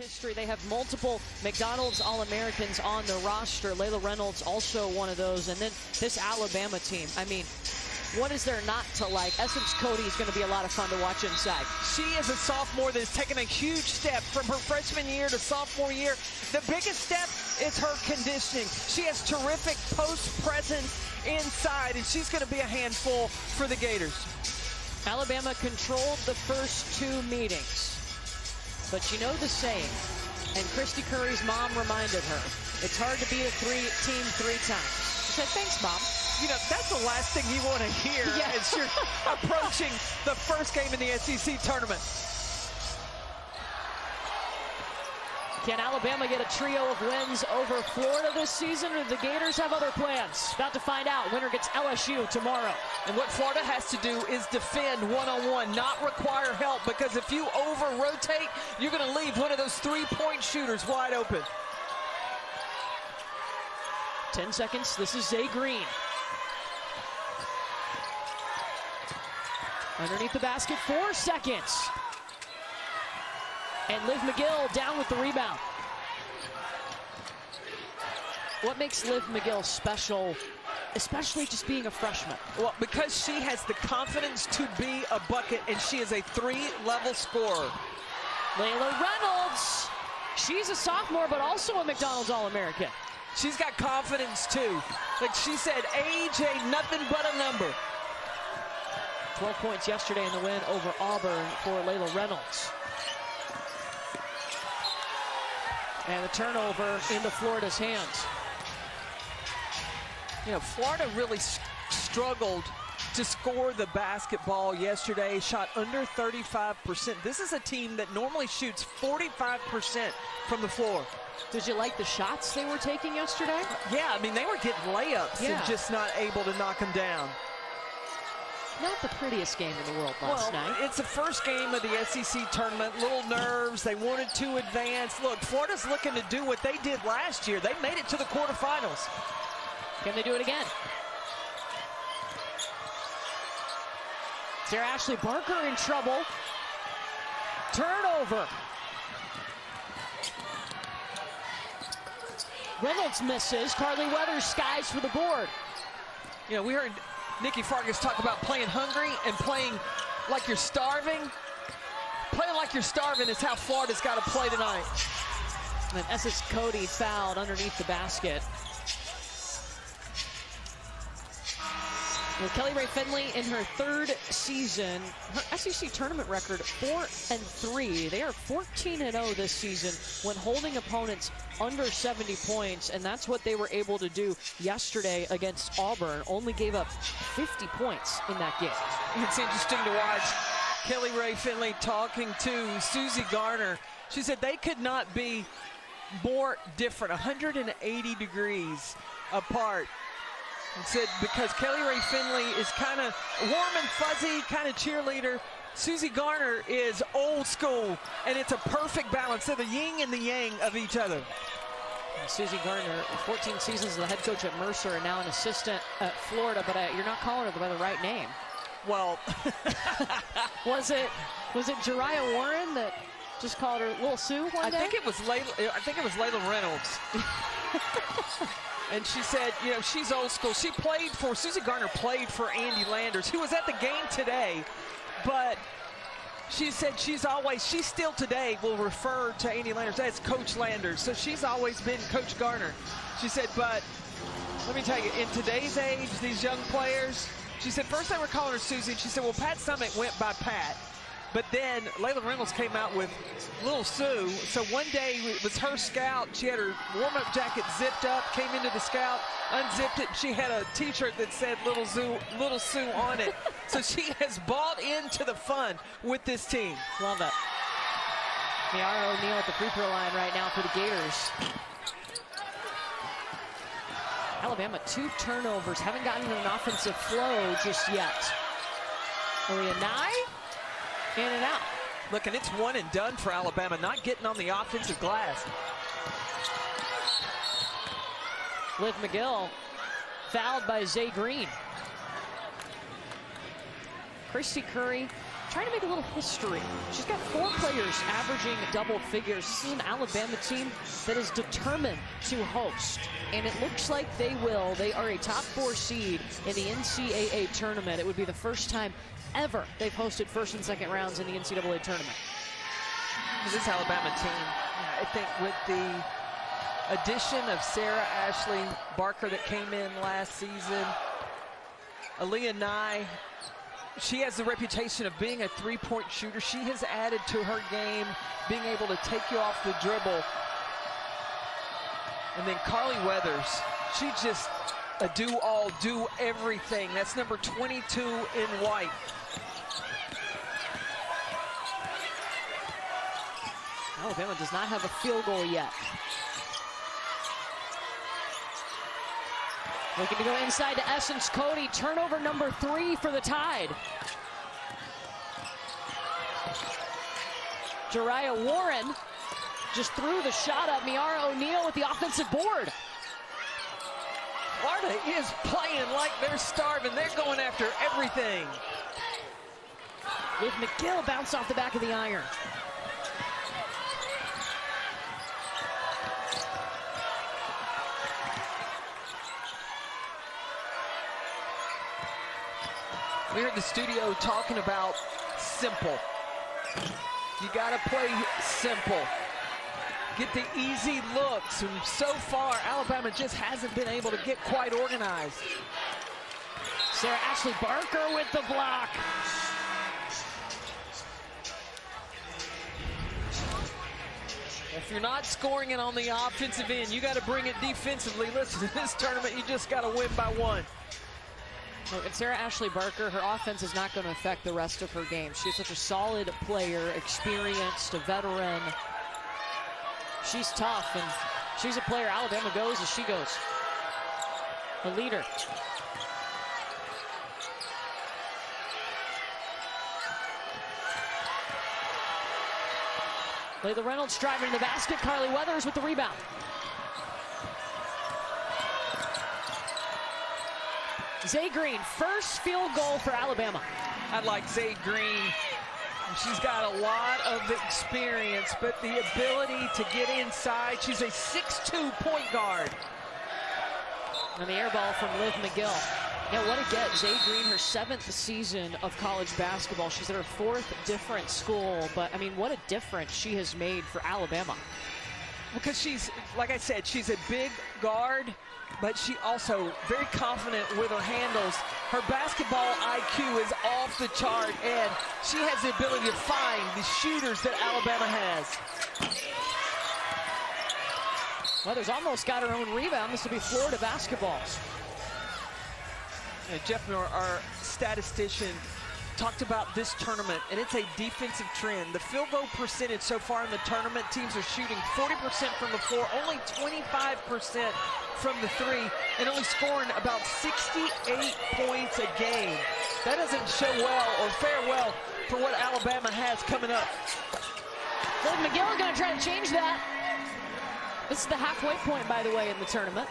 history. They have multiple McDonald's All-Americans on their roster. Layla Reynolds also one of those. And then this Alabama team. I mean, what is there not to like? Essence Cody is going to be a lot of fun to watch inside. She is a sophomore that has taken a huge step from her freshman year to sophomore year. The biggest step is her conditioning. She has terrific post presence inside, and she's going to be a handful for the Gators. Alabama controlled the first two meetings, but you know the saying, and Christy Curry's mom reminded her, it's hard to beat a team 3 times. She said, thanks, Mom. You know, that's the last thing you want to hear as you're approaching the first game in the SEC tournament. Can Alabama get a trio of wins over Florida this season, or do the Gators have other plans? About to find out. Winner gets LSU tomorrow. And what Florida has to do is defend one-on-one, not require help, because if you over-rotate, you're going to leave one of those three-point shooters wide open. 10 seconds. This is Zay Green. Underneath the basket, 4 seconds. And Liv McGill down with the rebound. What makes Liv McGill special, especially just being a freshman? Well, because she has the confidence to be a bucket, and she is a 3-level scorer. Layla Reynolds. She's a sophomore, but also a McDonald's All-American. She's got confidence, too. Like she said, age ain't nothing but a number. 12 points yesterday in the win over Auburn for Layla Reynolds. And the turnover into Florida's hands. You know, Florida really struggled to score the basketball yesterday, shot under 35%. This is a team that normally shoots 45% from the floor. Did you like the shots they were taking yesterday? Yeah, I mean, they were getting layups and just not able to knock them down. Not the prettiest game in the world last night. It's the first game of the SEC tournament. Little nerves. They wanted to advance. Look, Florida's looking to do what they did last year. They made it to the quarterfinals. Can they do it again? Sarah Ashley Barker in trouble. Turnover. Reynolds misses. Carly Weathers skies for the board. You know, we heard Nikki Fargas talk about playing hungry and playing like you're starving. Playing like you're starving is how Florida's got to play tonight. And then Essence Cody fouled underneath the basket. Well, Kelly Rae Finley in her 3rd season, her SEC tournament record 4-3. They are 14-0 this season when holding opponents under 70 points, and that's what they were able to do yesterday against Auburn. Only gave up 50 points in that game. It's interesting to watch Kelly Rae Finley talking to Susie Garner. She said they could not be more different, 180 degrees apart. And said because Kelly Rae Finley is kind of warm and fuzzy, kind of cheerleader. Susie Garner is old school, and it's a perfect balance. They're the yin and the yang of each other. And Susie Garner, 14 seasons as the head coach at Mercer and now an assistant at Florida, but you're not calling her by the right name. Well, was it Jariah Warren that just called her Little Sue one day? I think it was Layla Reynolds. And she said, you know, she's old school. Susie Garner played for Andy Landers, who was at the game today. But she said she still today will refer to Andy Landers as Coach Landers. So she's always been Coach Garner. She said, but let me tell you, in today's age, these young players, she said first they were calling her Susie. And she said, well, Pat Summitt went by Pat. But then Layla Reynolds came out with Little Sue. So one day it was her scout. She had her warm-up jacket zipped up, came into the scout, unzipped it. She had a t-shirt that said Little Sue on it. So she has bought into the fun with this team. Love it. Miara O'Neal at the free throw line right now for the Gators. Alabama, 2 turnovers. Haven't gotten an offensive flow just yet. Aaliyah Nye. In and out. Look, and it's one and done for Alabama, not getting on the offensive glass. Liv McGill fouled by Zay Green. Christy Curry trying to make a little history. She's got 4 players averaging double figures. This is an Alabama team that is determined to host, and it looks like they will. They are a top 4 seed in the NCAA tournament. It would be the first time ever they've hosted first and second rounds in the NCAA tournament. This Alabama team, I think with the addition of Sarah Ashley Barker that came in last season, Aaliyah Nye, she has the reputation of being a three-point shooter. She has added to her game, being able to take you off the dribble. And then Carly Weathers, she just a do-all, do everything. That's number 22 in white. Alabama does not have a field goal yet. Looking to go inside to Essence Cody. Turnover number 3 for the Tide. Jariah Warren just threw the shot up. Miara O'Neal with the offensive board. Florida is playing like they're starving. They're going after everything. Liv McGill bounced off the back of the iron. We heard the studio talking about simple. You gotta play simple. Get the easy looks, and so far, Alabama just hasn't been able to get quite organized. Sarah Ashley Barker with the block. If you're not scoring it on the offensive end, you gotta bring it defensively. Listen, in this tournament, you just gotta win by 1. And Sarah Ashley Barker, her offense is not going to affect the rest of her game. She's such a solid player, experienced, a veteran. She's tough, and she's a player Alabama goes as she goes. A leader. Layla Reynolds driving to the basket. Carly Weathers with the rebound. Zay Green, first field goal for Alabama. I like Zay Green. She's got a lot of experience, but the ability to get inside. She's a 6'2" point guard. And the air ball from Liv McGill. Yeah, what a get. Zay Green, her 7th season of college basketball. She's at her 4th different school, but I mean, what a difference she has made for Alabama. Because she's, like I said, she's a big guard, but she also very confident with her handles. Her basketball IQ is off the chart, and she has the ability to find the shooters that Alabama has. Weathers almost got her own rebound. This will be Florida basketball. Jeff Miller, our statistician, talked about this tournament, and it's a defensive trend. The field goal percentage so far in the tournament, teams are shooting 40% from the floor, only 25% from the 3, and only scoring about 68 points a game. That doesn't show well or fare well for what Alabama has coming up. Liv McGill going to try to change that. This is the halfway point, by the way, in the tournament.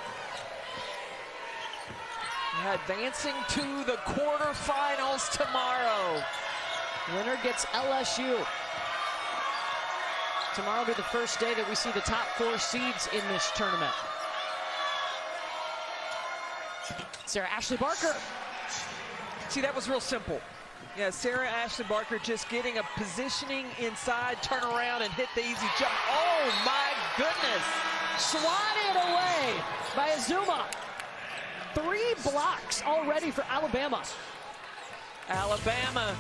Advancing to the quarterfinals tomorrow. Winner gets LSU. Tomorrow will be the first day that we see the top 4 seeds in this tournament. Sarah Ashley Barker. See, that was real simple. Yeah, Sarah Ashley Barker just getting a positioning inside, turn around and hit the easy jump. Oh my goodness. Swatted away by Azuma. 3 blocks already for Alabama. Alabama,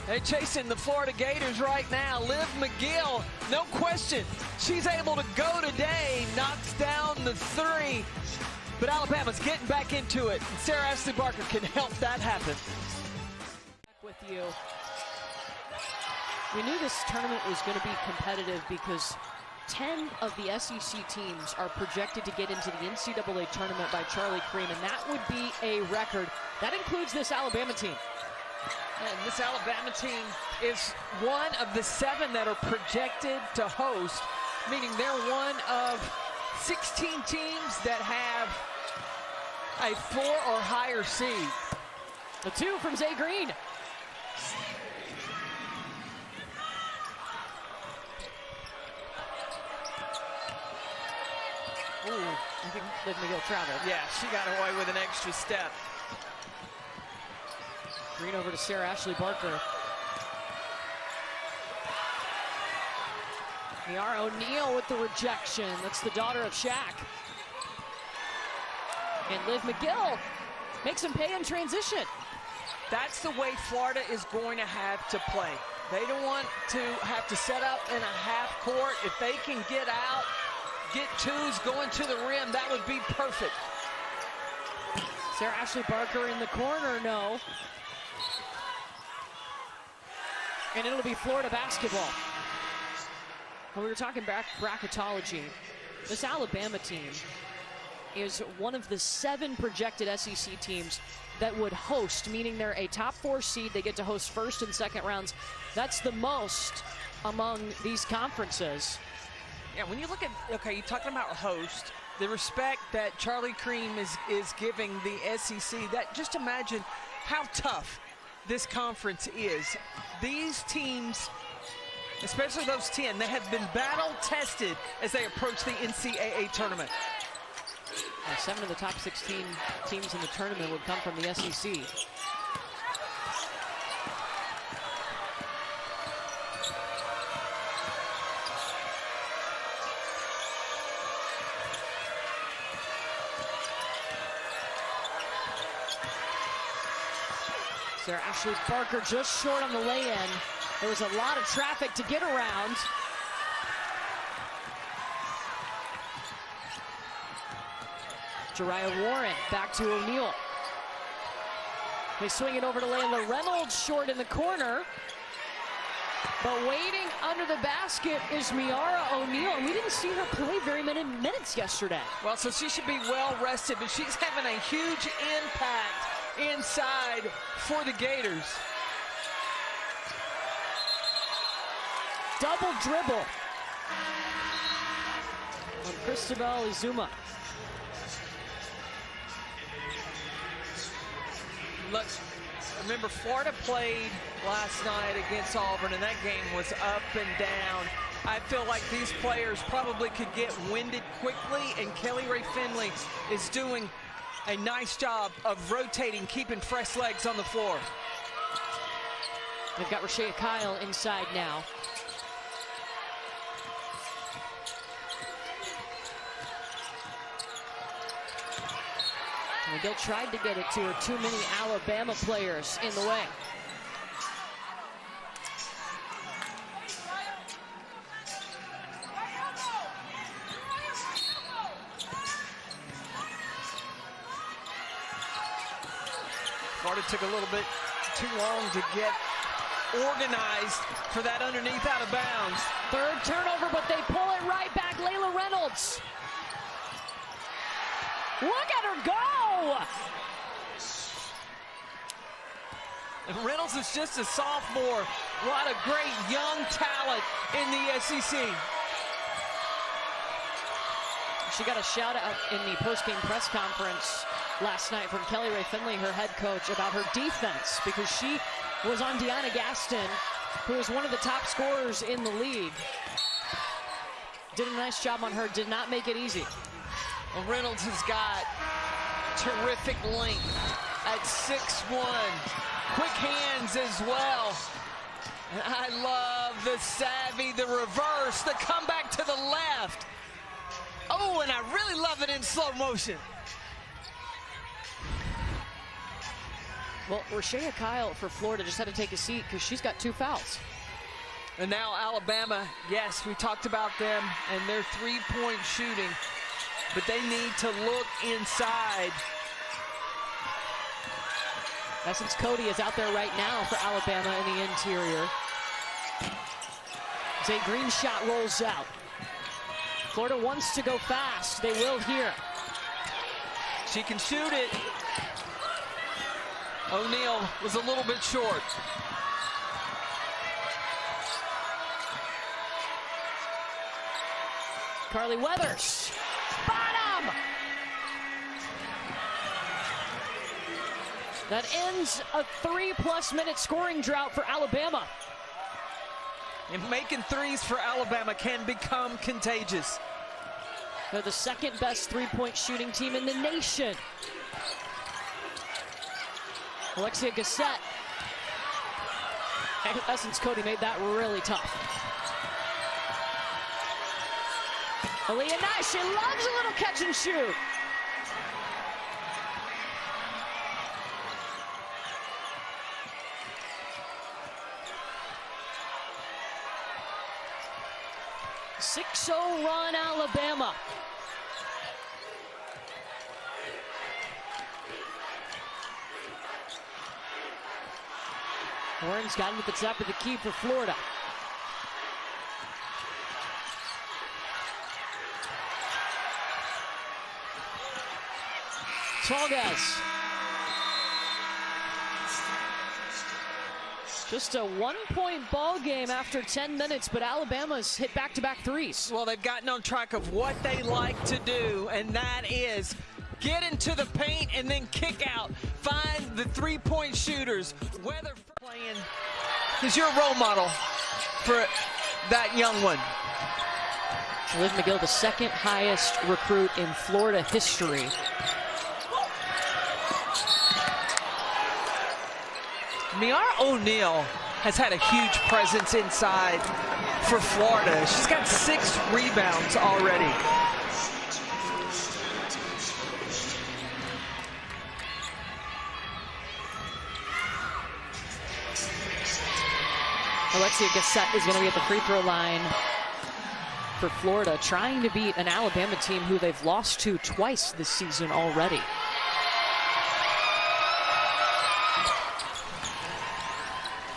they're chasing the Florida Gators right now. Liv McGill, no question, she's able to go today, knocks down the 3, but Alabama's getting back into it. Sarah Ashley Barker can help that happen. With you. We knew this tournament was going to be competitive because 10 of the SEC teams are projected to get into the NCAA tournament by Charlie Creme, and that would be a record. That includes this Alabama team. And this Alabama team is one of the 7 that are projected to host, meaning they're one of 16 teams that have a 4 or higher seed. The 2 from Zay Green. I think Liv McGill traveled. Yeah, she got away with an extra step. Green over to Sarah Ashley Barker. Miara O'Neal with the rejection. That's the daughter of Shaq. And Liv McGill makes him pay in transition. That's the way Florida is going to have to play. They don't want to have to set up in a half court. If they can get out, get twos going to the rim, that would be perfect. Sarah Ashley Barker in the corner, no. And it'll be Florida basketball. When we were talking bracketology, this Alabama team is one of the 7 projected SEC teams that would host, meaning they're a top 4 seed. They get to host first and second rounds. That's the most among these conferences. Yeah, when you look at, okay, you're talking about host, the respect that Charlie Creme is giving the SEC, that just imagine how tough this conference is. These teams, especially those 10, they have been battle-tested as they approach the NCAA tournament. 7 of the top 16 teams in the tournament would come from the SEC. Sarah Ashley Barker just short on the lay-in. There was a lot of traffic to get around. Jariah Warren back to O'Neal. They swing it over to Layla Reynolds, short in the corner. But waiting under the basket is Miara O'Neal, and we didn't see her play very many minutes yesterday. Well, so she should be well rested, but she's having a huge impact inside for the Gators. Double dribble on Cristobal Izuma. Look, remember, Florida played last night against Auburn, and that game was up and down. I feel like these players probably could get winded quickly, and Kelly Rae Finley is doing a nice job of rotating, keeping fresh legs on the floor. They've got Rashea Kyle inside now. McGill tried to get it to her. Too many Alabama players in the way. Florida took a little bit too long to get organized for that underneath out of bounds. Third turnover, but they pull it right back. Layla Reynolds. Look at her go! And Reynolds is just a sophomore. A lot of great young talent in the SEC. She got a shout out in the post-game press conference last night from Kelly Rae Finley, her head coach, about her defense, because she was on Deanna Gaston, who is one of the top scorers in the league. Did a nice job on her, did not make it easy. Well, Reynolds has got terrific length at 6'1", quick hands as well. And I love the savvy, the reverse, the comeback to the left. Oh, and I really love it in slow motion. Well, Rashea Kyle for Florida just had to take a seat because she's got 2 fouls. And now Alabama, yes, we talked about them and their three-point shooting, but they need to look inside. Essence Cody is out there right now for Alabama in the interior. Zay Green shot rolls out. Florida wants to go fast. They will here. She can shoot it. O'Neal was a little bit short. Carly Weathers. Bottom! That ends a 3+ minute scoring drought for Alabama. And making threes for Alabama can become contagious. They're the second best three-point shooting team in the nation. Alexia Gassett. Essence Cody made that really tough. Aaliyah Nye, she loves a little catch and shoot. .6-0 run, Alabama. Warren's gotten to the top of the key for Florida. Tallgas. Just a 1-point ball game after 10 minutes, but Alabama's hit back-to-back threes. Well, they've gotten on track of what they like to do, and that is get into the paint and then kick out. Find the three-point shooters. Whether playing is your role model for that young one. Liv McGill, the second highest recruit in Florida history. Miara O'Neal has had a huge presence inside for Florida. She's got 6 rebounds already. Alexia Gassett is going to be at the free throw line for Florida, trying to beat an Alabama team who they've lost to twice this season already.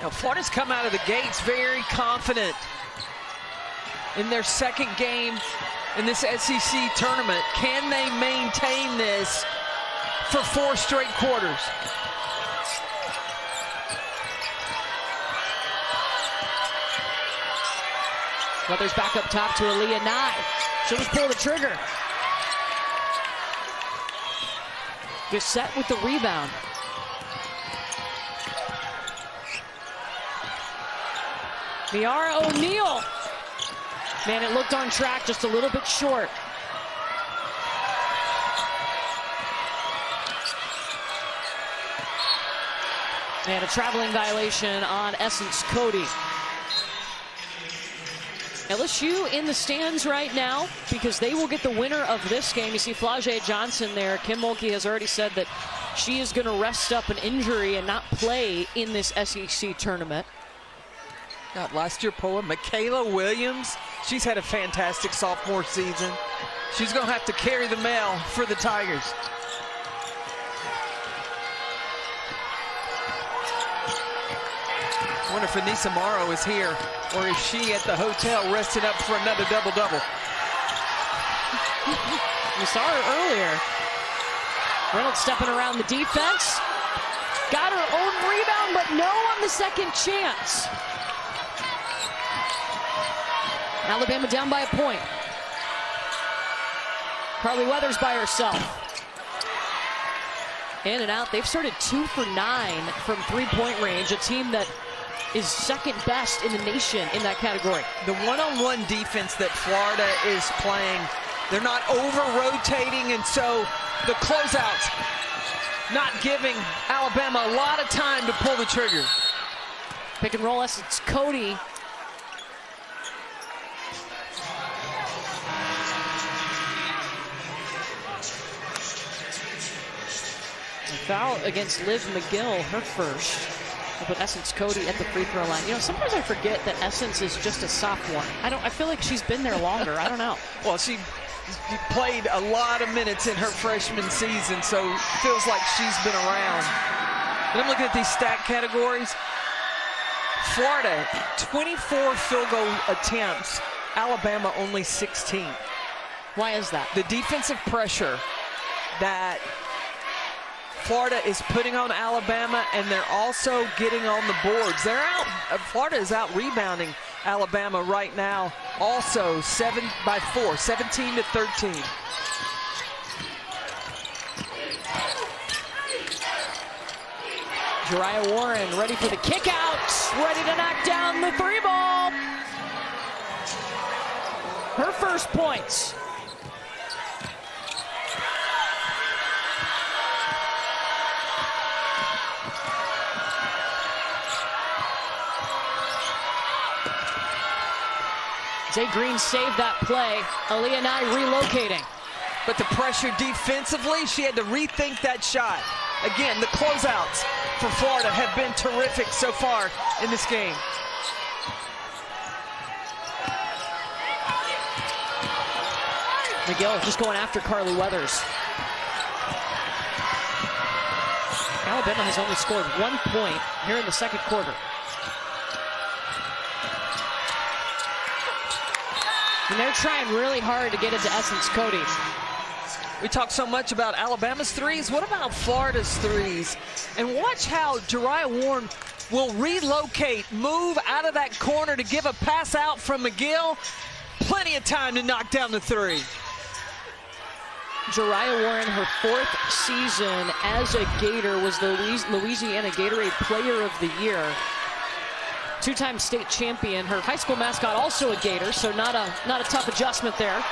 Now, Florida's come out of the gates very confident in their second game in this SEC tournament. Can they maintain this for 4 straight quarters? Weathers back up top to Aaliyah Nye. She'll just pull the trigger. Gassett with the rebound. Miara O'Neal. Man, it looked on track, just a little bit short. And a traveling violation on Essence Cody. LSU in the stands right now because they will get the winner of this game. You see Flau'jae Johnson there. Kim Mulkey has already said that she is going to rest up an injury and not play in this SEC tournament. Got last year poem Michaela Williams. She's had a fantastic sophomore season. She's going to have to carry the mail for the Tigers. I wonder if Anissa Morrow is here, or is she at the hotel resting up for another double-double? You saw her earlier. Reynolds stepping around the defense. Got her own rebound, but no on the second chance. Alabama down by a point. Carly Weathers by herself. In and out. They've started 2 for 9 from three-point range. A team that is second best in the nation in that category. The one-on-one defense that Florida is playing, they're not over-rotating, and so the closeouts not giving Alabama a lot of time to pull the trigger. Pick and roll, Essence Cody. Foul against Liv McGill, her first. But Essence Cody at the free throw line. You know, sometimes I forget that Essence is just a sophomore. I feel like she's been there longer. I don't know. Well, she played a lot of minutes in her freshman season, so it feels like she's been around. But I'm looking at these stat categories. Florida, 24 field goal attempts. Alabama, only 16. Why is that? The defensive pressure that Florida is putting on Alabama, and they're also getting on the boards. They're out. Florida is out rebounding Alabama right now. Also 7 by 4, 17 to 13. Jariah Warren ready for the kick out. Ready to knock down the 3-ball. Her first points. Zay Green saved that play. Aaliyah Nye relocating. But the pressure defensively, she had to rethink that shot. Again, the closeouts for Florida have been terrific so far in this game. McGill just going after Carly Weathers. Alabama has only scored 1 point here in the second quarter. And they're trying really hard to get into Essence Cody. We talk so much about Alabama's threes. What about Florida's threes? And watch how Jeriah Warren will relocate, move out of that corner to give a pass out from McGill. Plenty of time to knock down the three. Jeriah Warren, her 4th season as a Gator, was the Louisiana Gatorade Player of the Year. 2-time state champion. Her high school mascot also a Gator, so not a tough adjustment there.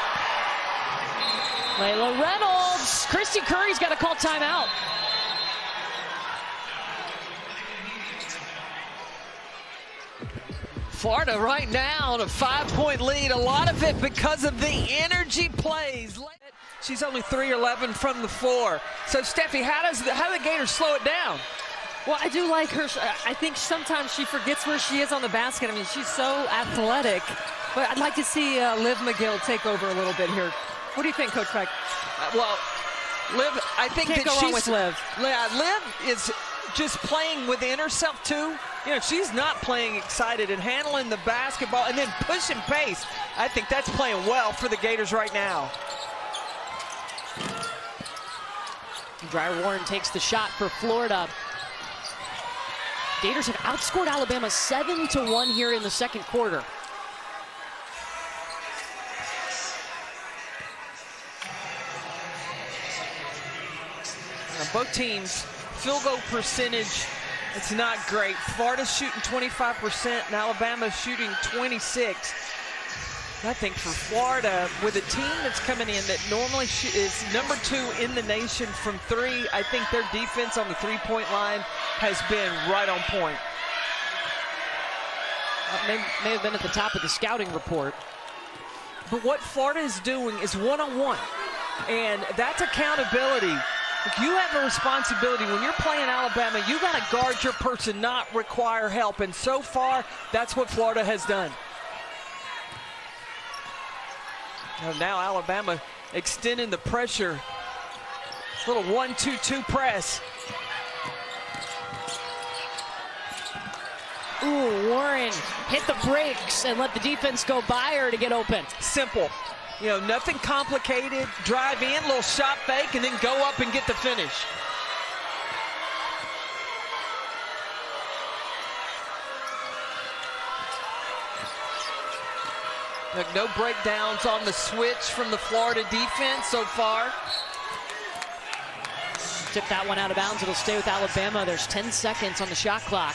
Layla Reynolds. Christy Curry's got to call timeout. Florida right now on a 5-point lead. A lot of it because of the energy plays. She's only 3-11 from the floor. So, Steffi, how do the Gators slow it down? Well, I do like her. I think sometimes she forgets where she is on the basket. I mean, she's so athletic. But I'd like to see Liv McGill take over a little bit here. What do you think, Coach Beck? Well, Liv, I think Can't that go wrong with Liv. Yeah, Liv is just playing within herself, too. You know, she's not playing excited and handling the basketball and then pushing pace. I think that's playing well for the Gators right now. Jeriah Warren takes the shot for Florida. Gators have outscored Alabama 7-1 here in the second quarter. Now, both teams, field goal percentage, it's not great. Florida's shooting 25% and Alabama's shooting 26%. I think for Florida, with a team that's coming in that normally is number 2 in the nation from 3, I think their defense on the three-point line has been right on point. May have been at the top of the scouting report. But what Florida is doing is one-on-one, and that's accountability. You have a responsibility. When you're playing Alabama, you got to guard your person, not require help. And so far, that's what Florida has done. Now Alabama extending the pressure. Little 1-2-2 press. Ooh, Warren hit the brakes and let the defense go by her to get open. Simple. You know, nothing complicated. Drive in, little shot fake, and then go up and get the finish. Look, no breakdowns on the switch from the Florida defense so far. Tip that one out of bounds. It'll stay with Alabama. There's 10 seconds on the shot clock.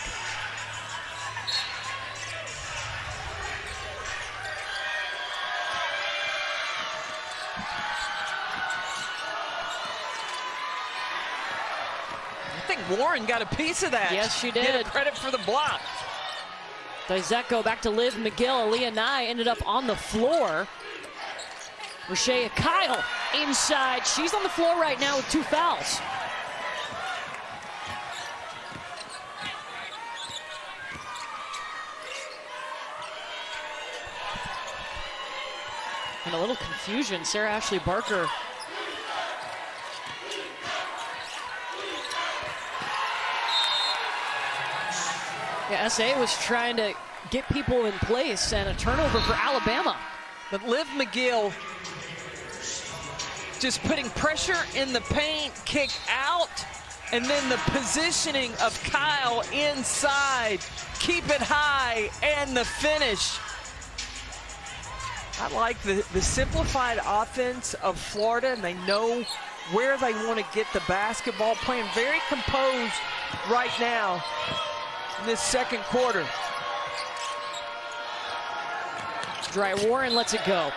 I think Warren got a piece of that. Yes, she did. Get credit for the block. Dizeko back to Liv McGill. Aaliyah Nye ended up on the floor. Rashea Kyle inside. She's on the floor right now with 2 fouls. And a little confusion. Sarah Ashley Barker. Yeah, SA was trying to get people in place, and a turnover for Alabama. But Liv McGill just putting pressure in the paint, kick out, and then the positioning of Kyle inside. Keep it high, and the finish. I like the simplified offense of Florida, and they know where they want to get the basketball, playing very composed right now in this second quarter. Jeriah Warren lets it go.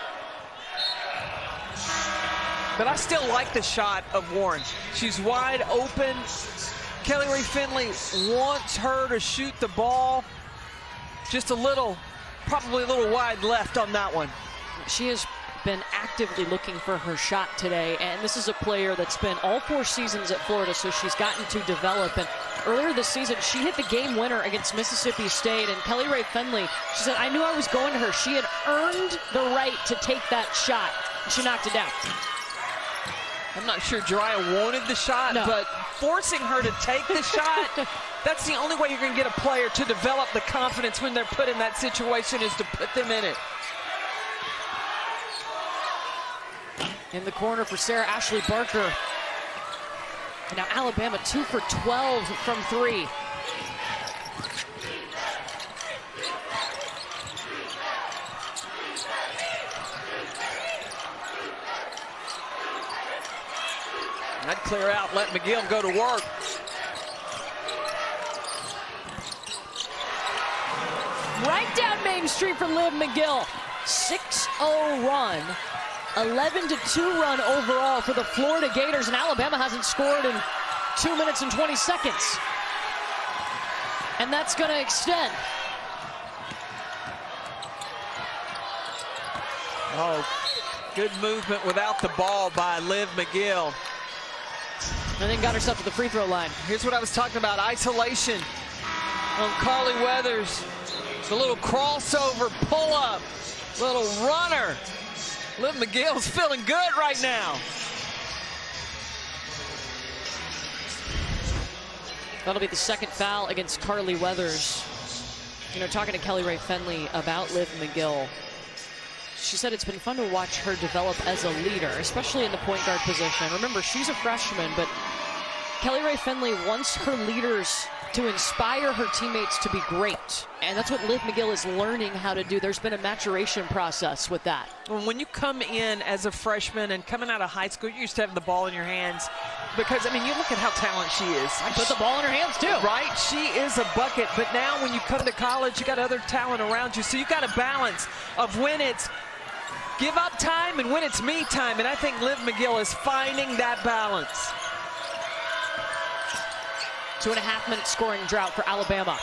But I still like the shot of Warren. She's wide open. Kelly Rae Finley wants her to shoot the ball just a little probably a little wide left on that one. She has been actively looking for her shot today, and this is a player that's been all 4 seasons at Florida, so she's gotten to develop. And earlier this season, she hit the game winner against Mississippi State, and Kelly Rae Finley, she said, I knew I was going to her. She had earned the right to take that shot, and she knocked it down. I'm not sure Jariah wanted the shot, but forcing her to take the shot, that's the only way you're going to get a player to develop the confidence when they're put in that situation, is to put them in it. In the corner for Sarah Ashley Barker. And now Alabama 2 for 12 from 3. I'd clear out, let McGill go to work. Right down Main Street for Liv McGill. 6-0 run. 11-2 run overall for the Florida Gators, and Alabama hasn't scored in 2 minutes and 20 seconds. And that's going to extend. Oh, good movement without the ball by Liv McGill. And then got herself to the free throw line. Here's what I was talking about, isolation on Carly Weathers. The little crossover pull-up, little runner. Liv McGill's feeling good right now. That'll be the second foul against Carly Weathers. You know, talking to Kelly Rae Finley about Liv McGill, she said it's been fun to watch her develop as a leader, especially in the point guard position. Remember, she's a freshman, but Kelly Rae Finley wants her leaders to inspire her teammates to be great. And that's what Liv McGill is learning how to do. There's been a maturation process with that. When you come in as a freshman and coming out of high school, you're used to having the ball in your hands. Because, I mean, you look at how talented she is. I put the ball in her hands, too. Right? She is a bucket. But now when you come to college, you got other talent around you. So you got a balance of when it's give up time and when it's me time. And I think Liv McGill is finding that balance. 2.5 minute scoring drought for Alabama.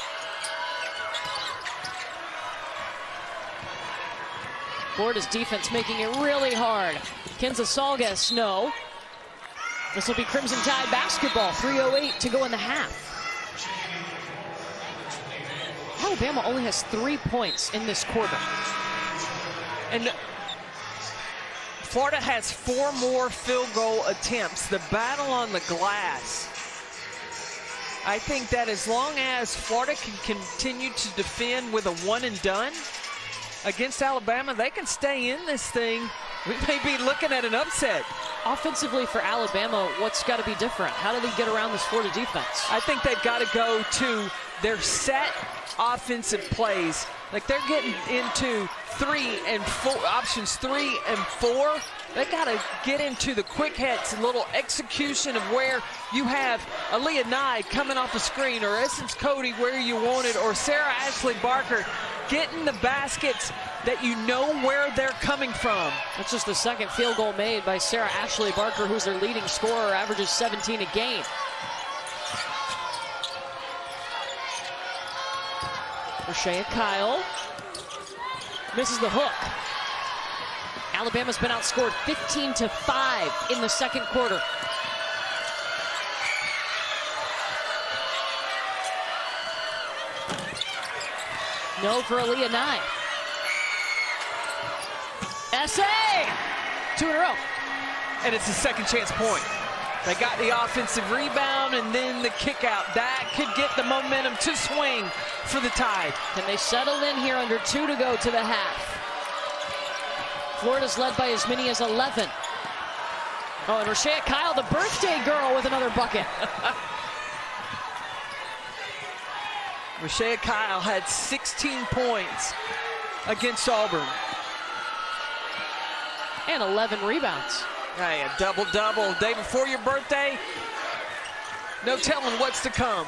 Florida's defense making it really hard. Kenza Salgas, no. This will be Crimson Tide basketball. 3:08 to go in the half. Alabama only has 3 points in this quarter. And Florida has 4 more field goal attempts. The battle on the glass. I think that as long as Florida can continue to defend with a one and done against Alabama, they can stay in this thing. We may be looking at an upset. Offensively for Alabama, what's got to be different? How do they get around this Florida defense? I think they've got to go to their set offensive plays. Like they're getting into 3 and 4, options 3 and 4. They got to get into the quick hits and little execution of where you have Aaliyah Nye coming off the screen, or Essence Cody where you want it, or Sarah Ashley Barker getting the baskets that you know where they're coming from. That's just the second field goal made by Sarah Ashley Barker, who's their leading scorer, averages 17 a game. Rashea Kyle misses the hook. Alabama's been outscored 15-5 in the second quarter. No for Aaliyah Nye. S.A. 2 in a row. And it's a second chance point. They got the offensive rebound and then the kick out. That could get the momentum to swing for the Tide. Can they settle in here under 2 to go to the half? Florida's led by as many as 11. Oh, and Rashea Kyle, the birthday girl, with another bucket. Rashea Kyle had 16 points against Auburn. And 11 rebounds. Hey, a double-double. Day before your birthday, no telling what's to come.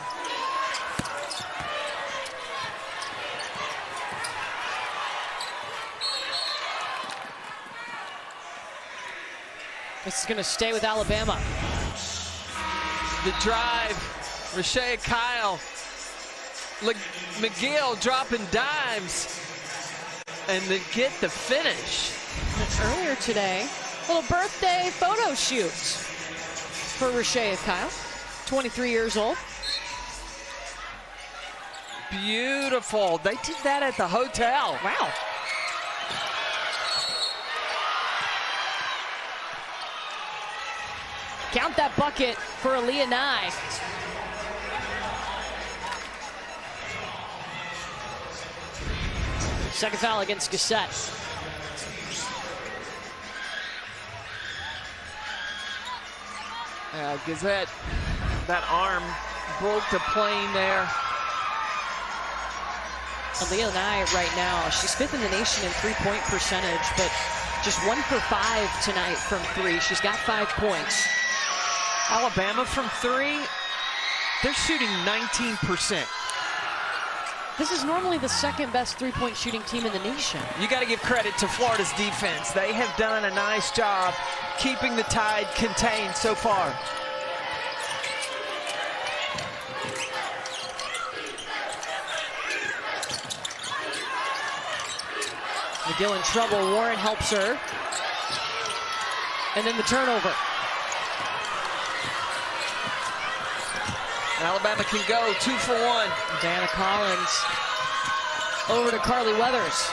This is going to stay with Alabama. The drive, Rashea Kyle, McGill dropping dimes. and then get the finish. Earlier today, little birthday photo shoot for Rashea Kyle, 23 years old. Beautiful. They did that at the hotel. Wow. Count that bucket for Aaliyah Nye. Second foul against Gissette. Gissette, that arm broke the plane there. Aaliyah Nye right now, she's 5th in the nation in three-point percentage, but just 1 for 5 tonight from 3. She's got 5 points. Alabama from 3, they're shooting 19%. This is normally the second best three-point shooting team in the nation. You got to give credit to Florida's defense. They have done a nice job keeping the Tide contained so far. McGill in trouble. Warren helps her. And then the turnover. Alabama can go 2 for 1. Diana Collins over to Carly Weathers.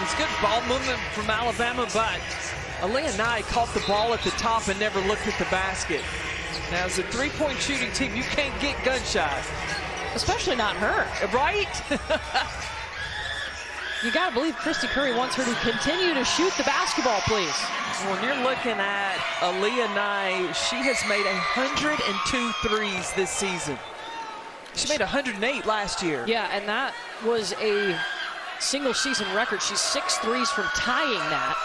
It's good ball movement from Alabama, but Aaliyah Nye caught the ball at the top and never looked at the basket. Now, as a three-point shooting team, you can't get gun shy. Especially not her. Right? You got to believe Christy Curry wants her to continue to shoot the basketball, please. When you're looking at Aaliyah Nye, she has made 102 threes this season. She made 108 last year. Yeah, and that was a single season record. She's 6 threes from tying that.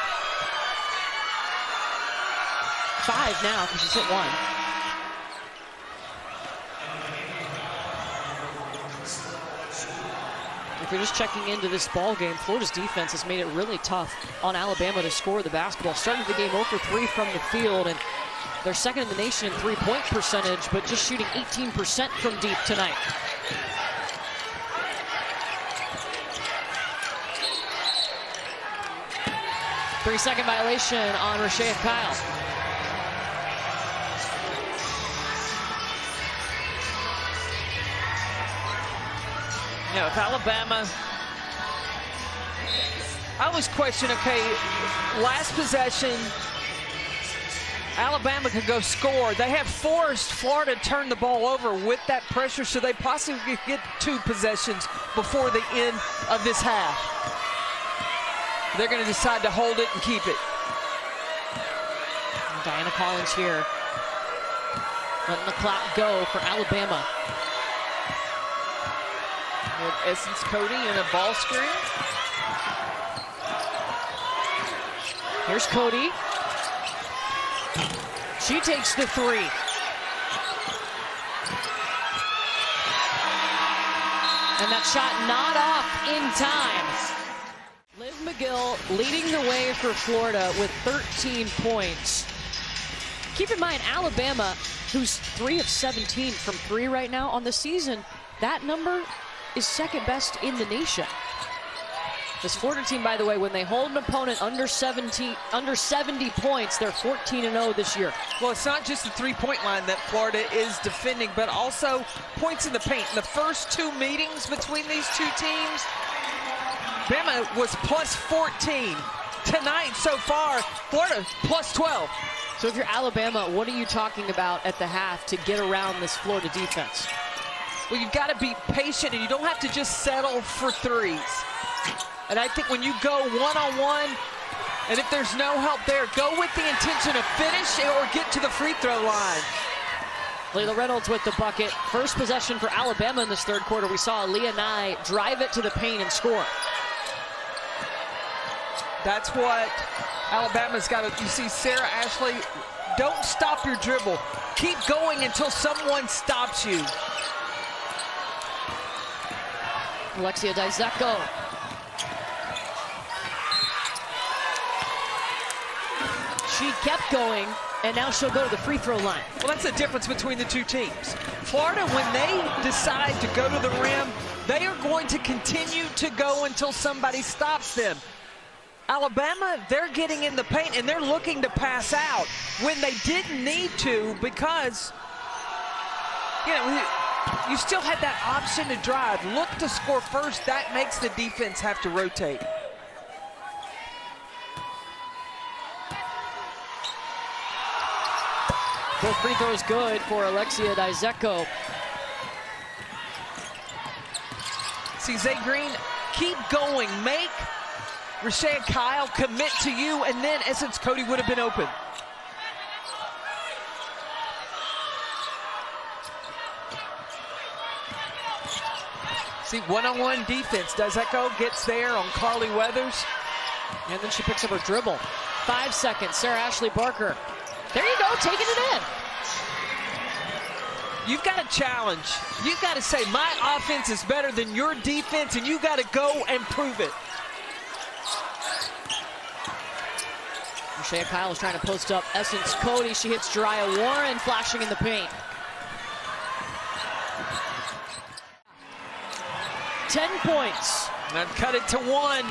5 now because she's hit 1. If you're just checking into this ball game, Florida's defense has made it really tough on Alabama to score the basketball. Started the game 0 for 3 from the field, and they're second in the nation in three-point percentage, but just shooting 18% from deep tonight. Three-second violation on Rashea Kyle. You know, if Alabama, I always question, okay, last possession, Alabama could go score. They have forced Florida to turn the ball over with that pressure, so they possibly could get 2 possessions before the end of this half. They're going to decide to hold it and keep it. And Diana Collins here, letting the clock go for Alabama. With Essence Cody in a ball screen. Here's Cody. She takes the 3. And that shot not off in time. Liv McGill leading the way for Florida with 13 points. Keep in mind, Alabama, who's 3 of 17 from 3 right now on the season, that number is second best in the nation. This Florida team, by the way, when they hold an opponent under 70 points, they're 14-0 this year. Well, it's not just the three-point line that Florida is defending, but also points in the paint. In the first 2 meetings between these 2 teams, Bama was plus 14. Tonight, so far, Florida plus 12. So if you're Alabama, what are you talking about at the half to get around this Florida defense? Well, you've got to be patient, and you don't have to just settle for threes. And I think when you go one-on-one, and if there's no help there, go with the intention of finish or get to the free throw line. Layla Reynolds with the bucket. First possession for Alabama in this third quarter. We saw Aaliyah Nye drive it to the paint and score. That's what Alabama's got to, you see Sarah Ashley, don't stop your dribble. Keep going until someone stops you. Alexia Dizecko. she kept going, and now she'll go to the free throw line. Well, that's the difference between the two teams. Florida, when they decide to go to the rim, they are going to continue to go until somebody stops them. Alabama, they're getting in the paint, and they're looking to pass out when they didn't need to because, you know, you still had that option to drive. Look to score first. That makes the defense have to rotate. Both free throws good for Alexia Dizeko. See, Zay Green, keep going. Make Rashea Kyle commit to you, and then Essence Cody would have been open. See, one-on-one defense. Dizeko gets there on Carly Weathers. And then she picks up her dribble. 5 seconds, Sarah Ashley Barker. There you go, taking it in. You've got to challenge. You've got to say, my offense is better than your defense, and you got to go and prove it. Rashea Kyle is trying to post up Essence Cody. She hits Jariah Warren, flashing in the paint. 10 points. And cut it to 1.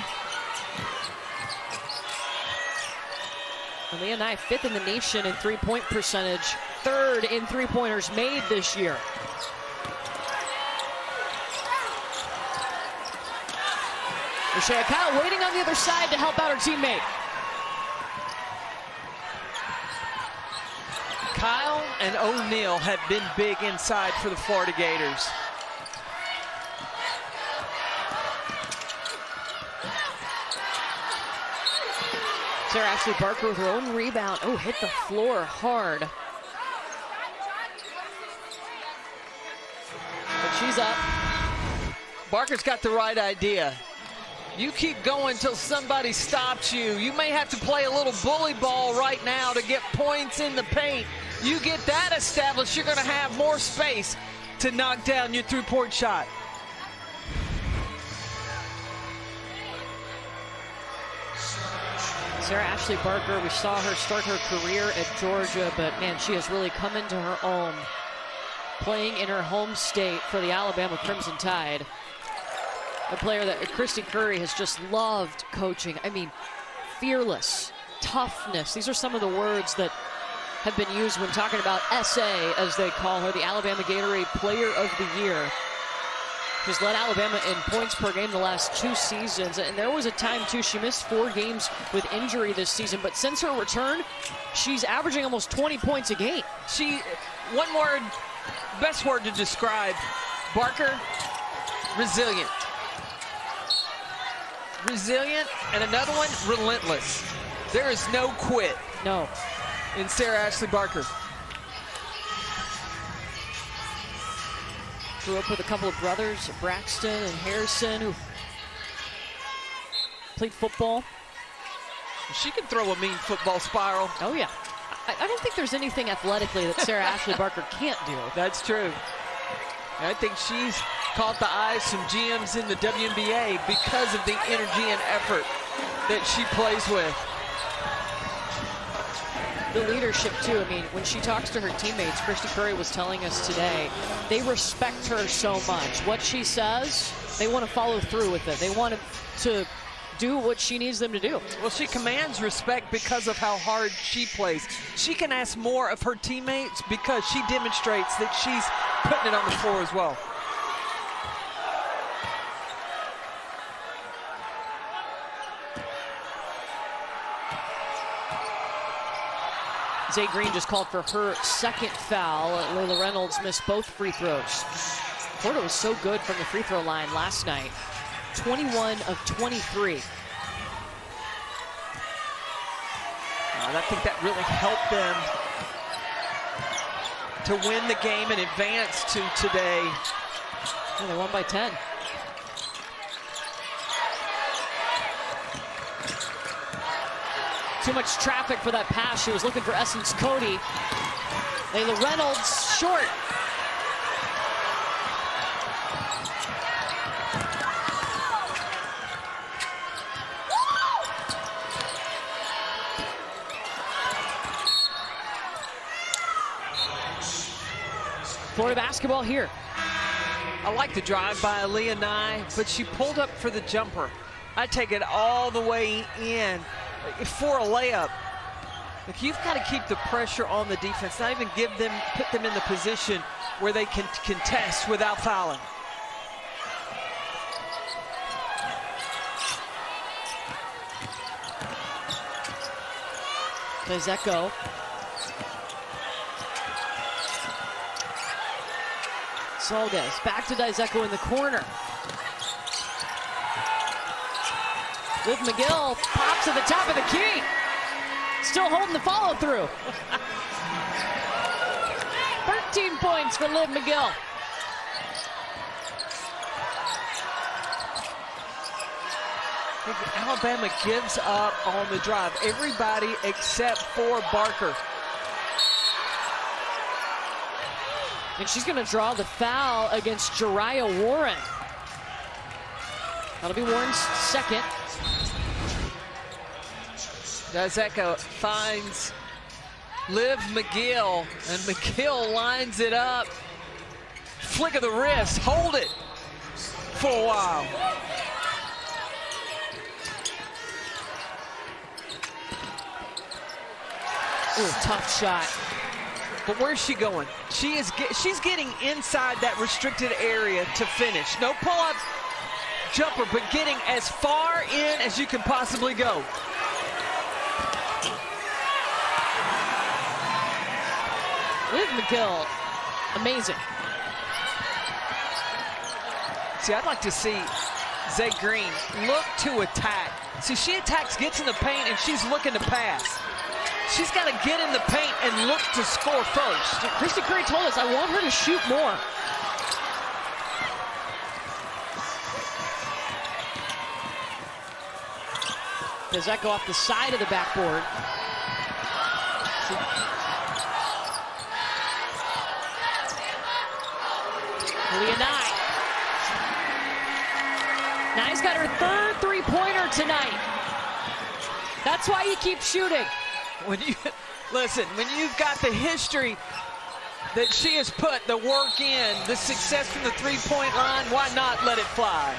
Leah Nye, 5th in the nation in three-point percentage, 3rd in three-pointers made this year. Rashea Kyle waiting on the other side to help out her teammate. Kyle and O'Neal have been big inside for the Florida Gators. Sarah Ashley Barker with her own rebound. Oh, hit the floor hard. But she's up. Barker's got the right idea. You keep going until somebody stops you. You may have to play a little bully ball right now to get points in the paint. You get that established, you're going to have more space to knock down your three-point shot. Sarah Ashley Barker, we saw her start her career at Georgia, but man, she has really come into her own, playing in her home state for the Alabama Crimson Tide. A player that Christy Curry has just loved coaching. I mean, fearless, toughness. These are some of the words that have been used when talking about SA, as they call her, the Alabama Gatorade Player of the Year. She's led Alabama in points per game the last 2 seasons, and there was a time too she missed 4 games with injury this season, but since her return, she's averaging almost 20 points a game. One word, best word to describe Barker, resilient. Resilient, and another one, relentless. There is no quit. No. In Sarah Ashley Barker. Grew up with a couple of brothers, Braxton and Harrison, who played football. She can throw a mean football spiral. Oh, yeah. I don't think there's anything athletically that Sarah Ashley Barker can't do. That's true. I think she's caught the eyes from GMs in the WNBA because of the energy and effort that she plays with. The leadership, too. I mean, when she talks to her teammates, Christy Curry was telling us today, they respect her so much. What she says, they want to follow through with it. They want to do what she needs them to do. Well, she commands respect because of how hard she plays. She can ask more of her teammates because she demonstrates that she's putting it on the floor as well. Zay Green just called for her 2nd foul. Layla Reynolds missed both free throws. Florida was so good from the free throw line last night. 21 of 23. I think that really helped them to win the game and advance to today. Yeah, they won by 10. Too much traffic for that pass. She was looking for Essence Cody. Layla Reynolds, short. Florida basketball here. I like the drive by Aaliyah Nye, but she pulled up for the jumper. I take it all the way in for a layup. Like, you've got to keep the pressure on the defense, not even put them in the position where they can contest without fouling. Dizeko. Soldes back to Dizeko in the corner. Liv McGill pops at the top of the key. Still holding the follow through. 13 points for Liv McGill. Alabama gives up on the drive. Everybody except for Barker. And she's going to draw the foul against Jariah Warren. That'll be Warren's second. Dizeko finds Liv McGill, and McGill lines it up. Flick of the wrist, hold it for a while. Ooh, tough shot. But where's she going? She's getting inside that restricted area to finish. No pull-up jumper, but getting as far in as you can possibly go. Liv McGill, amazing. See, I'd like to see Zay Green look to attack. See, she attacks, gets in the paint, and she's looking to pass. She's got to get in the paint and look to score first. Christy Curry told us, I want her to shoot more. Dizeko off the side of the backboard. Aaliyah Nye. Nye's got her third three-pointer tonight. That's why you keep shooting. When you've got the history that she has put the work in, the success from the three-point line, why not let it fly?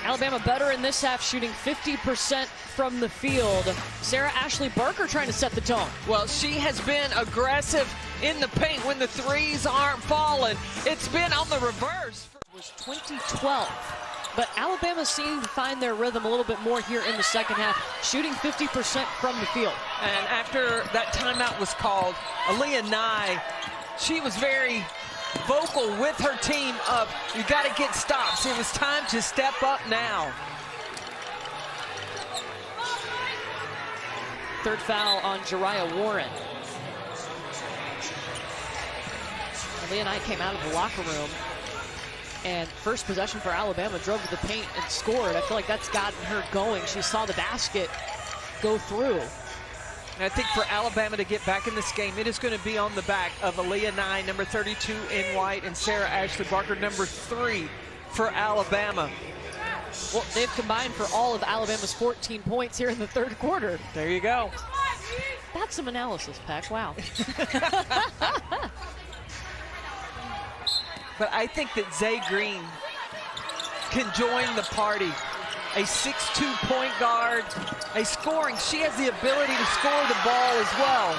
Alabama better in this half, shooting 50% from the field. Sarah Ashley Barker trying to set the tone. Well, she has been aggressive in the paint when the threes aren't falling. It's been on the reverse. It was 2012. But Alabama seemed to find their rhythm a little bit more here in the second half, shooting 50% from the field. And after that timeout was called, Aaliyah Nye, she was very vocal with her team of, you got to get stops. It was time to step up now. Third foul on Jariah Warren. Aaliyah Nye came out of the locker room, and first possession for Alabama, drove to the paint and scored. I feel like that's gotten her going. She saw the basket go through. And I think for Alabama to get back in this game, it is going to be on the back of Aaliyah Nye, number 32 in white, and Sarah Ashley Barker, number 3 for Alabama. Well, they've combined for all of Alabama's 14 points here in the third quarter. There you go. That's some analysis, Pack. Wow. But I think that Zay Green can join the party. A 6'2" point guard, a scoring. She has the ability to score the ball as well.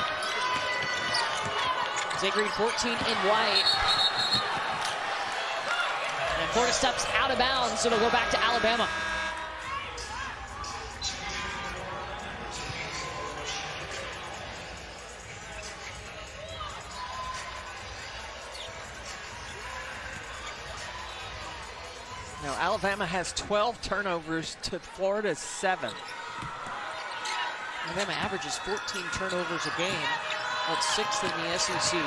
Zay Green 14 in white. And Florida steps out of bounds, so it'll go back to Alabama. Now, Alabama has 12 turnovers to Florida's 7. Alabama averages 14 turnovers a game. That's 6th in the SEC.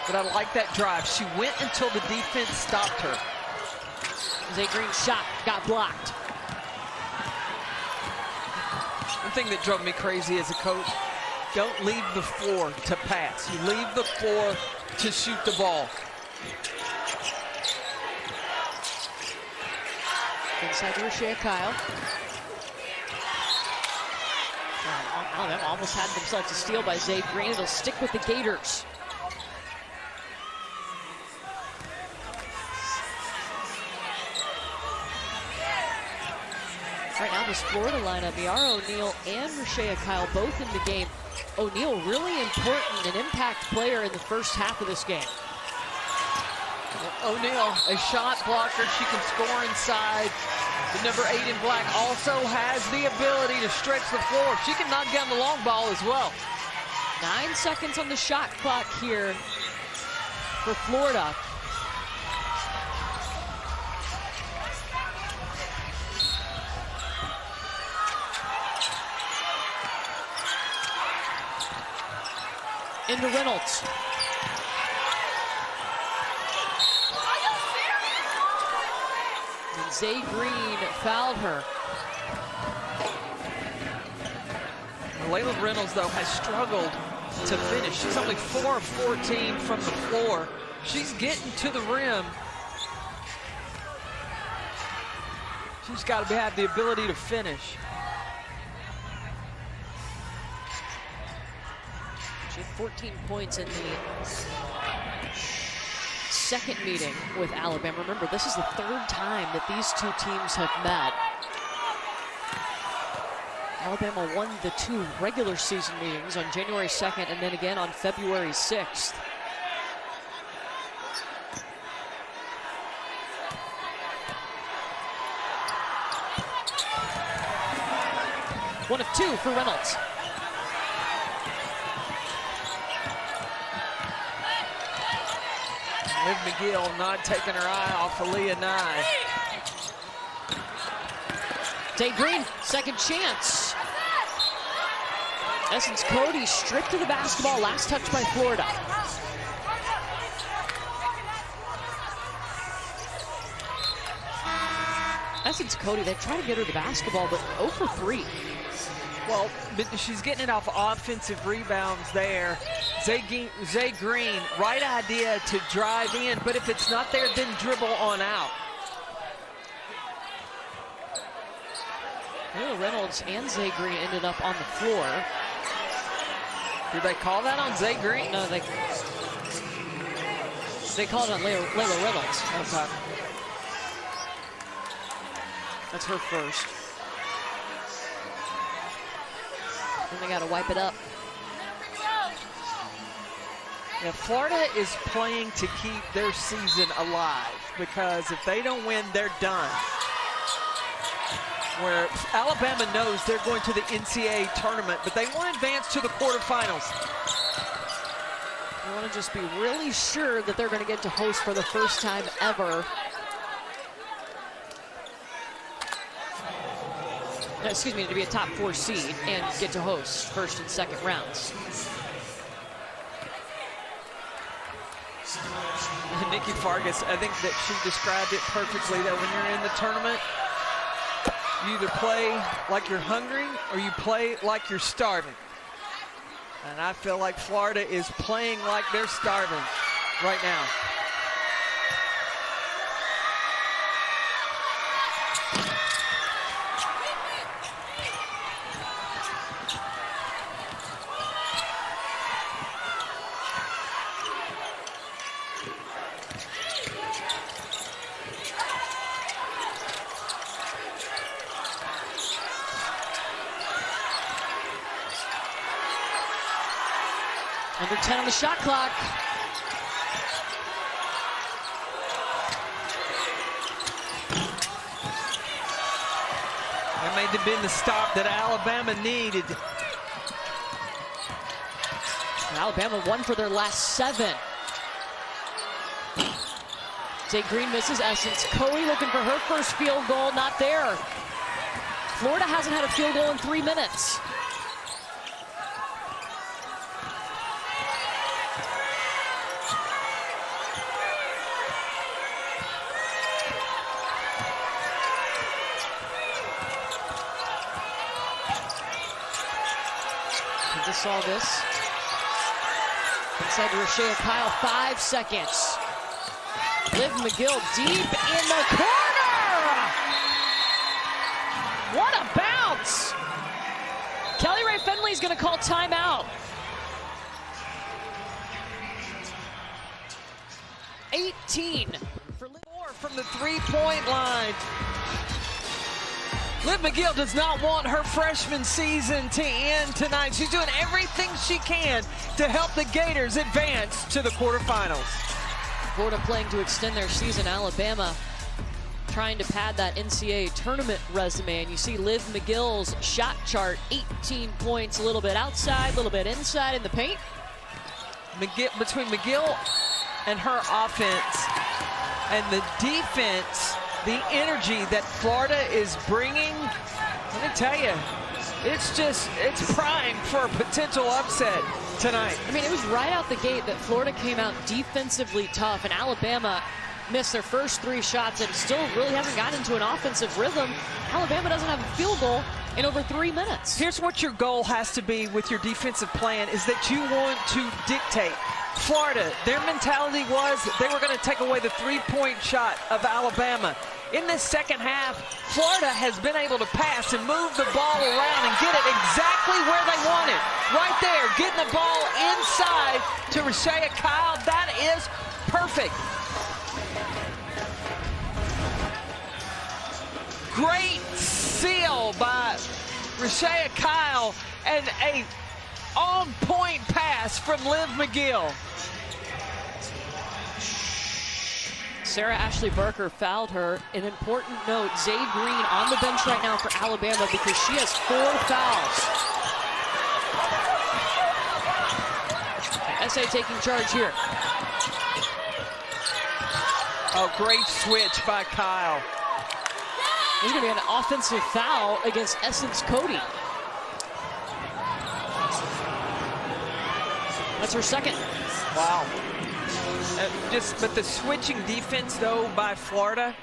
But I like that drive. She went until the defense stopped her. Zay Green's shot got blocked. One thing that drove me crazy as a coach, don't leave the floor to pass. You leave the floor to shoot the ball. Inside to Rashea Kyle. Alabama almost had themselves a steal by Zay Green. It'll stick with the Gators. Right now, this Florida lineup, Miara O'Neal and Rashea Kyle both in the game. O'Neal really important, an impact player in the first half of this game. O'Neal, a shot blocker. She can score inside. The number 8 in black also has the ability to stretch the floor. She can knock down the long ball as well. 9 seconds on the shot clock here for Florida. Into Reynolds. And Zay Green fouled her. Layla Reynolds, though, has struggled to finish. She's only 4 of 14 from the floor. She's getting to the rim. She's got to have the ability to finish. She had 14 points in the second meeting with Alabama. Remember, this is the third time that these two teams have met. Alabama won the 2 regular season meetings on January 2nd and then again on February 6th. One of 2 for Reynolds. Liv McGill not taking her eye off Aaliyah Nye. Zay Green, second chance. Essence Cody stripped to the basketball, last touch by Florida. Essence Cody, they try to get her the basketball, but 0 for 3. Well, but she's getting it off offensive rebounds there. Zay Green, right idea to drive in, but if it's not there, then dribble on out. Layla Reynolds and Zay Green ended up on the floor. Did they call that on Zay Green? No, they called it on Layla Reynolds. Okay. That's her first. And they got to wipe it up. Yeah, Florida is playing to keep their season alive because if they don't win, they're done. Where Alabama knows they're going to the NCAA tournament, but they want to advance to the quarterfinals. They want to just be really sure that they're going to get to host for the first time ever. Excuse me, to be a top 4 seed and get to host first and second rounds. Nikki Fargas, I think that she described it perfectly, that when you're in the tournament, you either play like you're hungry or you play like you're starving. And I feel like Florida is playing like they're starving right now. Under 10 on the shot clock. That may have been the stop that Alabama needed. And Alabama won for their last 7. Zay Green misses Essence. Cody looking for her first field goal, not there. Florida hasn't had a field goal in 3 minutes. Just saw this. Inside to Rashea Kyle, 5 seconds. Liv McGill deep in the corner! What a bounce! Kelly Rae Valley's going to call timeout. 18 for Liv. From the three-point line. Liv McGill does not want her freshman season to end tonight. She's doing everything she can to help the Gators advance to the quarterfinals. Florida playing to extend their season. Alabama trying to pad that NCAA tournament resume. And you see Liv McGill's shot chart, 18 points, a little bit outside, a little bit inside in the paint. Between McGill and her offense and the defense, the energy that Florida is bringing, let me tell you, it's prime for a potential upset tonight. I mean, it was right out the gate that Florida came out defensively tough, and Alabama missed their first 3 shots and still really haven't gotten into an offensive rhythm. Alabama doesn't have a field goal in over 3 minutes. Here's what your goal has to be with your defensive plan, is that you want to dictate. Florida, their mentality was they were going to take away the three-point shot of Alabama. In this second half, Florida has been able to pass and move the ball around and get it exactly where they want it. Right there, getting the ball inside to Rashea Kyle. That is perfect. Great seal by Rashea Kyle and a on-point pass from Liv McGill. Sarah Ashley Barker fouled her. An important note, Zay Green on the bench right now for Alabama because she has 4 fouls. SA taking charge here. Oh, great switch by Kyle. There's going to be an offensive foul against Essence Cody. That's her second. Wow. But the switching defense, though, by Florida,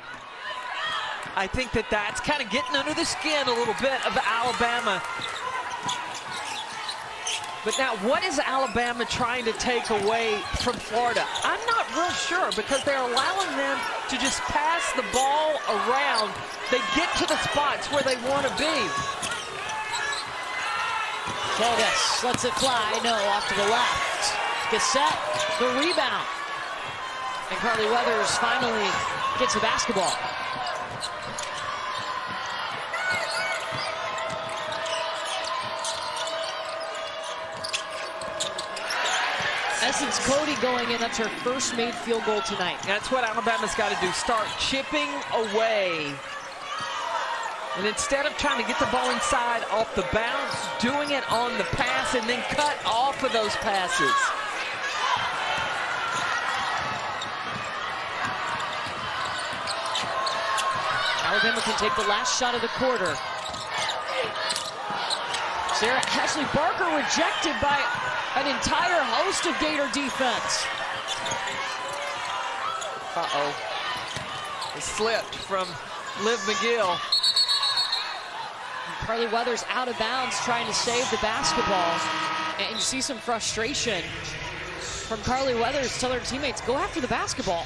I think that's kind of getting under the skin a little bit of Alabama. But now, what is Alabama trying to take away from Florida? I'm not real sure, because they're allowing them to just pass the ball around. They get to the spots where they want to be. Fogus lets it fly. No, off to the left. Gassette, the rebound. And Carly Weathers finally gets the basketball. Essence Cody going in. That's her first made field goal tonight. That's what Alabama's got to do. Start chipping away. And instead of trying to get the ball inside off the bounce, doing it on the pass and then cut off of those passes. Alabama can take the last shot of the quarter. Sarah Ashley Barker rejected by an entire host of Gator defense. Uh-oh. It slipped from Liv McGill. Carly Weathers out of bounds trying to save the basketball. And you see some frustration from Carly Weathers. Tell her teammates, go after the basketball.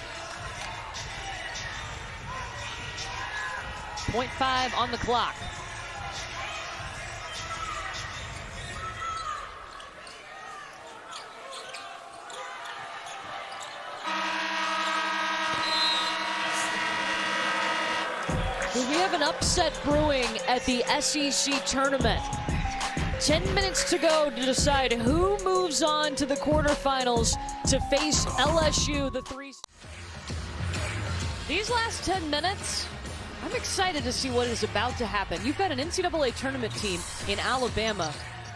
0.5 on the clock. We have an upset brewing at the SEC tournament. 10 minutes to go to decide who moves on to the quarterfinals to face LSU, the 3. These last 10 minutes, I'm excited to see what is about to happen. You've got an NCAA tournament team in Alabama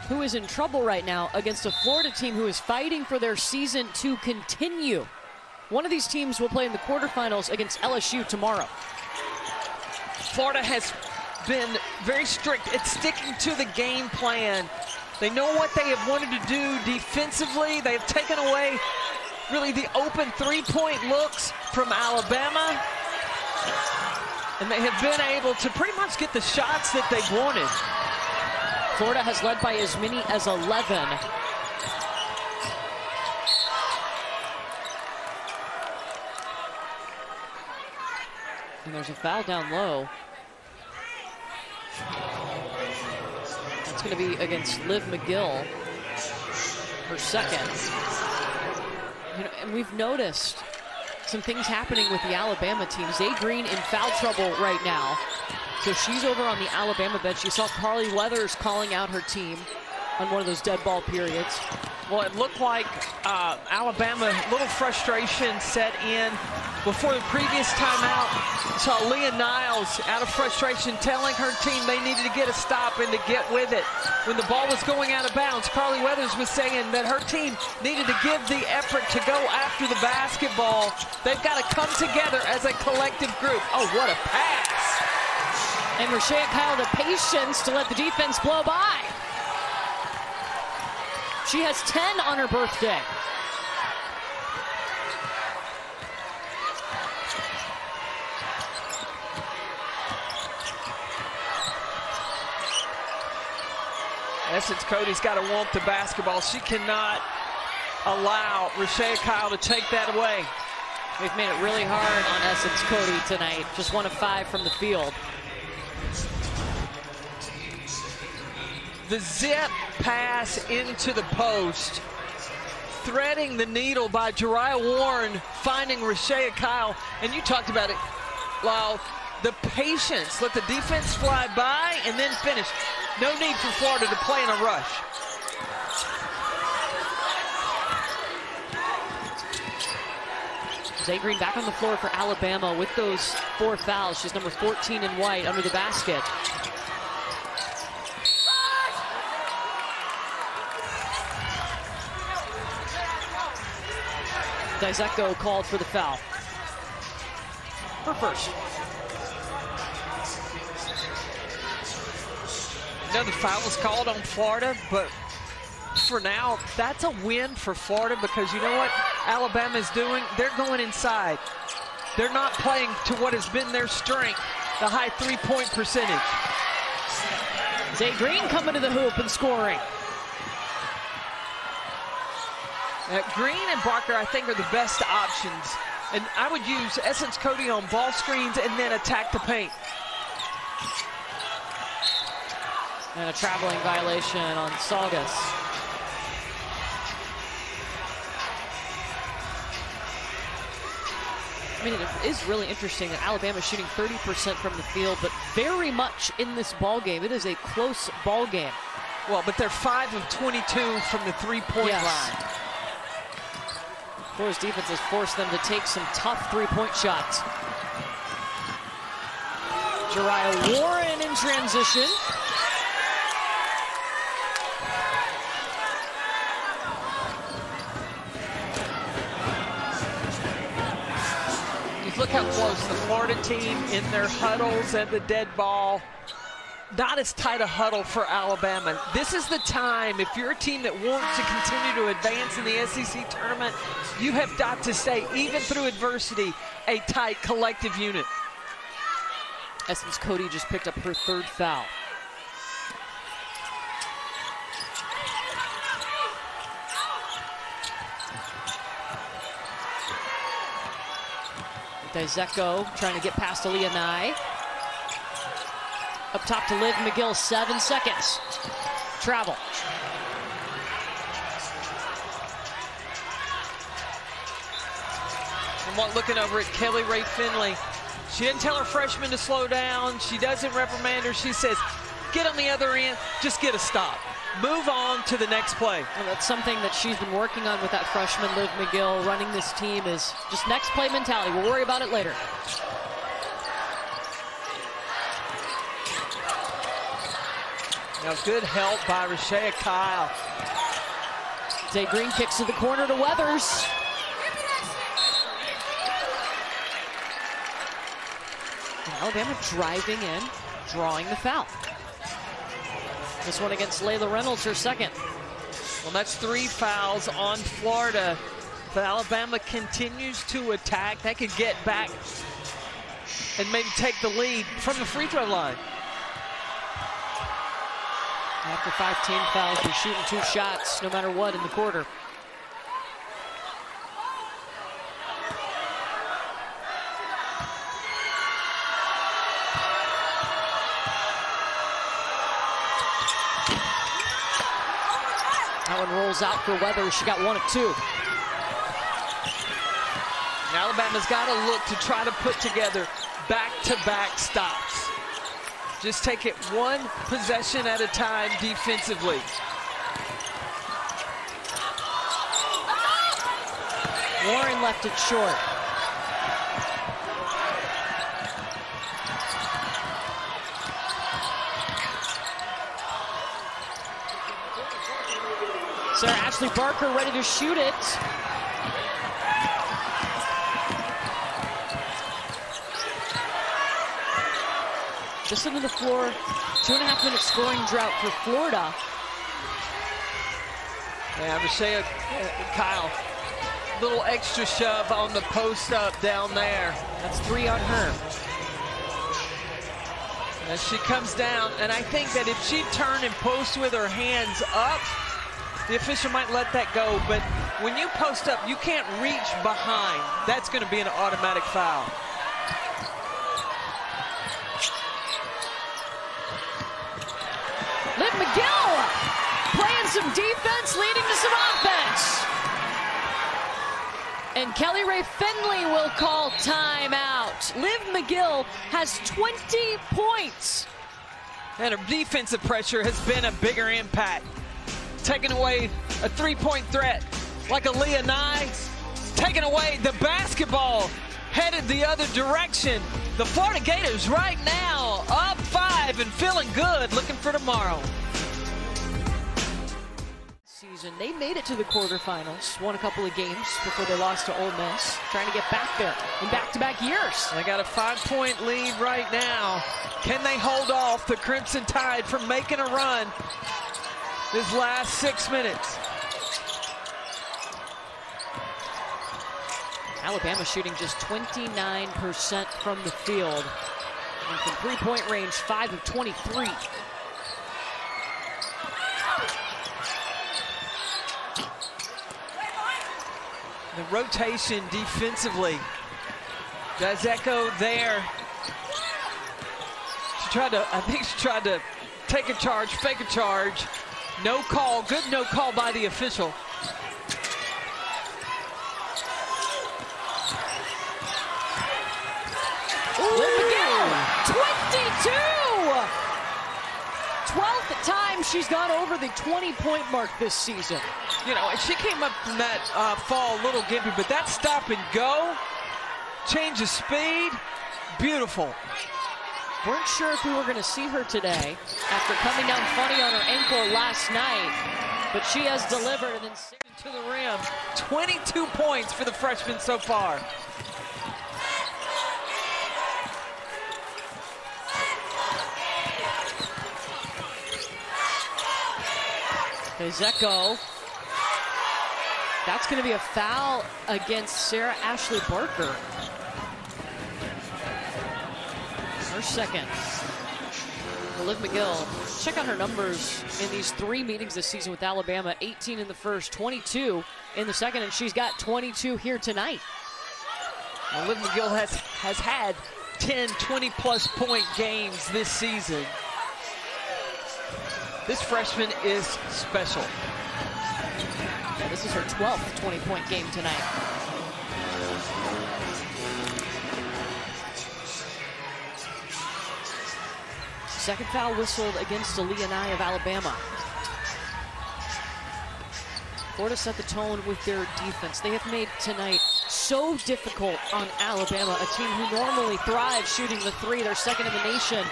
who is in trouble right now against a Florida team who is fighting for their season to continue. One of these teams will play in the quarterfinals against LSU tomorrow. Florida has been very strict at sticking to the game plan. They know what they have wanted to do defensively. They have taken away really the open three-point looks from Alabama. And they have been able to pretty much get the shots that they wanted. Florida has led by as many as 11. And there's a foul down low. That's going to be against Liv McGill, her second. You know, and we've noticed some things happening with the Alabama team. Zay Green in foul trouble right now. So she's over on the Alabama bench. You saw Carly Weathers calling out her team on one of those dead ball periods. Well, it looked like Alabama, a little frustration set in before the previous timeout. Saw Leah Niles, out of frustration, telling her team they needed to get a stop and to get with it. When the ball was going out of bounds, Carly Weathers was saying that her team needed to give the effort to go after the basketball. They've got to come together as a collective group. Oh, what a pass. And Rashea Kyle, the patience to let the defense blow by. She has 10 on her birthday. Essence Cody's got to want the basketball. She cannot allow Rashea Kyle to take that away. They've made it really hard on Essence Cody tonight. Just 1 of 5 from the field. The zip pass into the post, threading the needle by Jeriah Warren, finding Rashea Kyle. And you talked about it, Lyle, the patience. Let the defense fly by and then finish. No need for Florida to play in a rush. Zay Green back on the floor for Alabama with those 4 fouls. She's number 14 in white under the basket. Dizeko called for the foul. Her first. Another foul was called on Florida, but for now, that's a win for Florida because you know what Alabama's doing? They're going inside. They're not playing to what has been their strength, the high three-point percentage. Zay Green coming to the hoop and scoring. Green and Barker, I think, are the best options. And I would use Essence Cody on ball screens and then attack the paint. And a traveling violation on Saugus. I mean, it is really interesting that Alabama is shooting 30% from the field, but very much in this ball game. It is a close ball game. Well, but they're 5 of 22 from the three-point line. Florida's defense has forced them to take some tough three-point shots. Jeriah Warren in transition. Look how close the Florida team in their huddles at the dead ball. Not as tight a huddle for Alabama. This is the time, if you're a team that wants to continue to advance in the SEC tournament, you have got to stay, even through adversity, a tight collective unit. Essence Cody just picked up her 3rd foul. Dizeko trying to get past Aaliyah Nye. Up top to Liv McGill, 7 seconds. Travel. And looking over at Kelly Ray Finley, she didn't tell her freshman to slow down. She doesn't reprimand her. She says, get on the other end, just get a stop. Move on to the next play. Well, that's something that she's been working on with that freshman Liv McGill. Running this team is just next play mentality. We'll worry about it later. Now good help by Rashea Kyle. Zay Green kicks to the corner to Weathers. And Alabama driving in, drawing the foul. This one against Layla Reynolds, her second. Well, that's 3 fouls on Florida. If Alabama continues to attack, they could get back and maybe take the lead from the free throw line. After 5 team fouls, you're shooting 2 shots no matter what in the quarter. That one rolls out for Weathers. She got 1 of 2. Alabama's got to look to try to put together back-to-back stops. Just take it one possession at a time defensively. Warren left it short. Sarah Ashley Barker ready to shoot it. Just into the floor. 2.5 minute scoring drought for Florida. Yeah, Rashea Kyle, little extra shove on the post up down there. That's 3 on her. As she comes down, and I think that if she turned and post with her hands up, the official might let that go. But when you post up, you can't reach behind. That's going to be an automatic foul. Liv McGill playing some defense, leading to some offense. And Kelly Rae Finley will call timeout. Liv McGill has 20 points. And her defensive pressure has been a bigger impact. Taking away a three-point threat like Aaliyah Nye, taking away the basketball, headed the other direction. The Florida Gators right now up 5 and feeling good, looking for tomorrow. They made it to the quarterfinals, won a couple of games before they lost to Ole Miss, trying to get back there in back-to-back years. They got a 5-point lead right now. Can they hold off the Crimson Tide from making a run this last 6 minutes? Alabama shooting just 29% from the field. And from three-point range, 5 of 23. The rotation defensively does echo there. I think she tried to take a charge, fake a charge. No call, good no call by the official. Liv McGill, 22! 12th time she's gone over the 20-point mark this season. You know, and she came up from that fall a little gimpy, but that stop and go, change of speed, beautiful. Weren't sure if we were going to see her today after coming down funny on her ankle last night, but she has delivered and then to the rim. 22 points for the freshman so far. Ezeko. That's going to be a foul against Sarah Ashley Barker. Her second. Liv McGill, check out her numbers in these 3 meetings this season with Alabama. 18 in the first, 22 in the second, and she's got 22 here tonight. Well, Liv McGill has had 10, 20-plus point games this season. This freshman is special. Yeah, this is her 12th 20-point game tonight. Second foul whistled against Aaliyah Nye of Alabama. Florida set the tone with their defense. They have made tonight so difficult on Alabama, a team who normally thrives shooting the three. They're second in the nation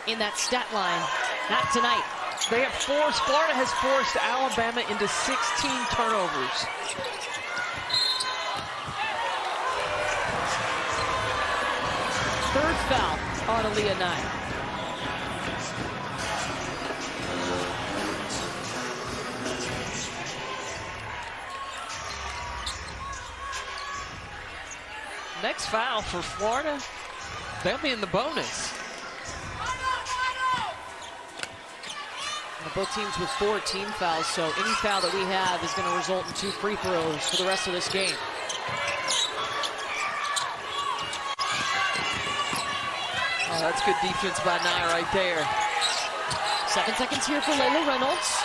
in that stat line. Not tonight. Florida has forced Alabama into 16 turnovers. Third foul on Aaliyah Nye. Next foul for Florida, they'll be in the bonus. Both teams with 4 team fouls, so any foul that we have is going to result in 2 free throws for the rest of this game. Oh, that's good defense by Nye right there. 7 seconds here for Layla Reynolds.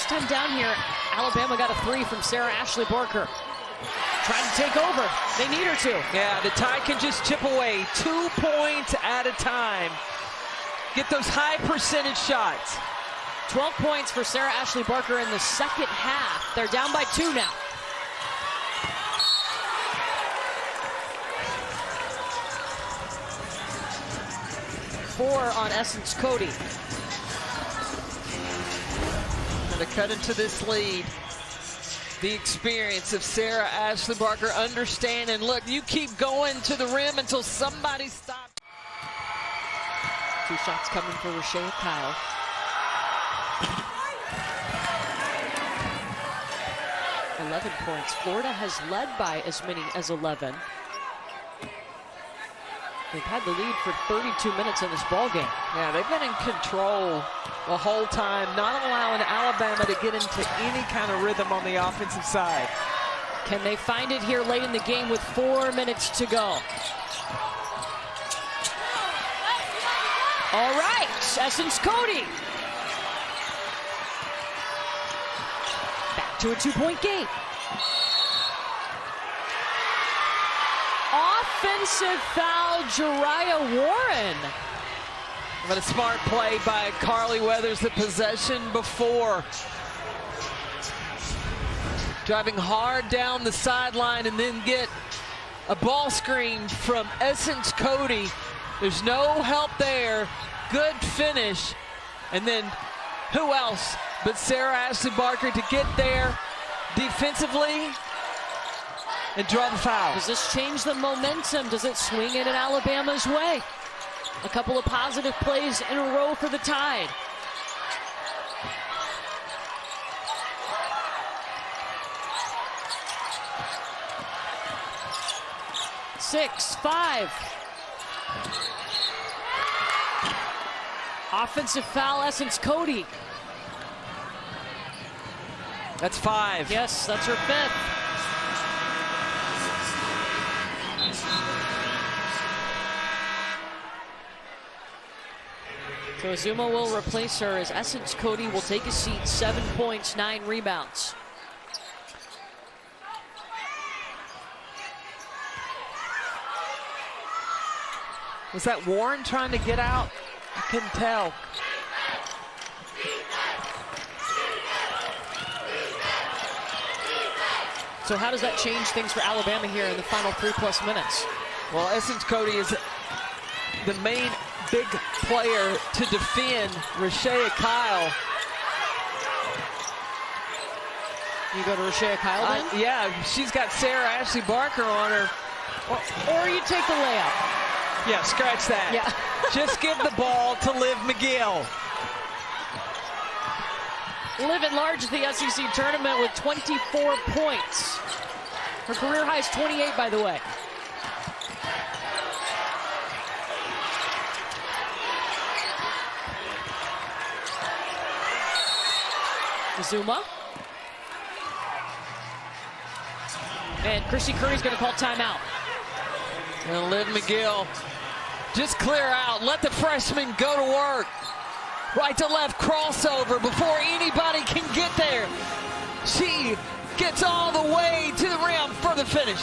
Last time down here, Alabama got a 3 from Sarah Ashley Barker. Trying to take over. They need her to. Yeah, the Tide can just chip away 2 points at a time. Get those high percentage shots. 12 points for Sarah Ashley Barker in the second half. They're down by 2 now. Four on Essence Cody. And to cut into this lead, the experience of Sarah Ashley Barker, understanding, look, you keep going to the rim until somebody stops. 2 shots coming for Rashea Kyle. .11 points. Florida has led by as many as 11. They've had the lead for 32 minutes in this ball game. Yeah, they've been in control the whole time, not allowing Alabama to get into any kind of rhythm on the offensive side. Can they find it here late in the game with 4 minutes to go? All right, Essence Cody. Back to a 2-point game. Offensive foul, Jariah Warren. But a smart play by Carly Weathers, the possession before. Driving hard down the sideline and then get a ball screen from Essence Cody. There's no help there. Good finish. And then who else but Sarah Ashley Barker to get there defensively and draw the foul. Does this change the momentum? Does it swing it in Alabama's way? A couple of positive plays in a row for the Tide. Six, 5. Offensive foul, Essence Cody. That's 5. Yes, that's her 5th. So Azuma will replace her as Essence Cody will take a seat. 7 points, 9 rebounds. Was that Warren trying to get out? I couldn't tell. So how does that change things for Alabama here in the final 3+ minutes? Well, Essence Cody is the main big player to defend Rashea Kyle. You go to Rashea Kyle then? Yeah, she's got Sarah Ashley Barker on her. Or you take the layup. Yeah, scratch that. Yeah. Just give the ball to Liv McGill. Liv enlarged the SEC tournament with 24 points. Her career high is 28, by the way. Zuma. And Chrissy Curry's going to call timeout. And Liv McGill, just clear out. Let the freshman go to work. Right to left crossover before anybody can get there. She gets all the way to the rim for the finish.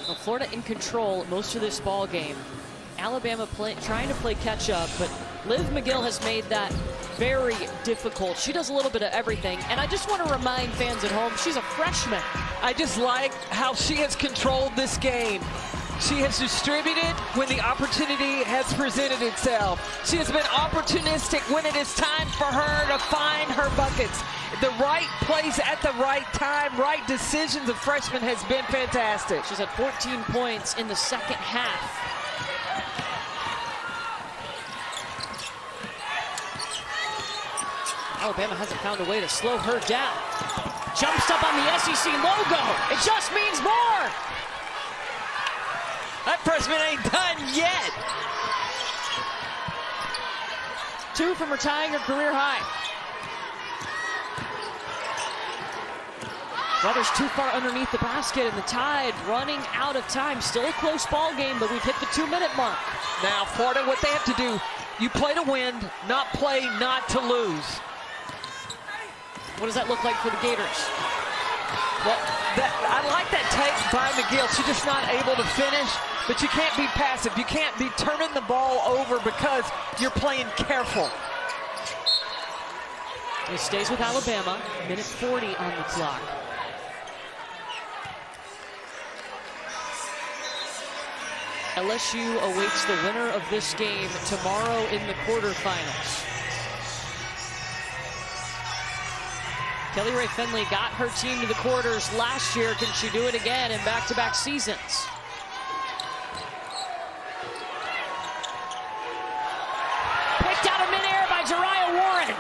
Well, Florida in control most of this ball game. Alabama trying to play catch up, but Liv McGill has made that very difficult. She does a little bit of everything, and I just want to remind fans at home, she's a freshman. I just like how she has controlled this game. She has distributed when the opportunity has presented itself. She has been opportunistic when it is time for her to find her buckets. The right place at the right time, right decisions of freshman has been fantastic. She's at 14 points in the second half. Alabama hasn't found a way to slow her down. Jumps up on the SEC logo. It just means more. That freshman ain't done yet. 2 from her tying her career high. Weather's too far underneath the basket, and the Tide running out of time. Still a close ball game, but we've hit the 2-minute mark. Now, Florida, what they have to do, you play to win, not play not to lose. What does that look like for the Gators? Well, I like that take by McGill. She's just not able to finish, but you can't be passive. You can't be turning the ball over because you're playing careful. It stays with Alabama. Minute 40 on the clock. LSU awaits the winner of this game tomorrow in the quarterfinals. Kelly Rae Finley got her team to the quarters last year. Can she do it again in back-to-back seasons? Picked out of midair by Jariah Warren.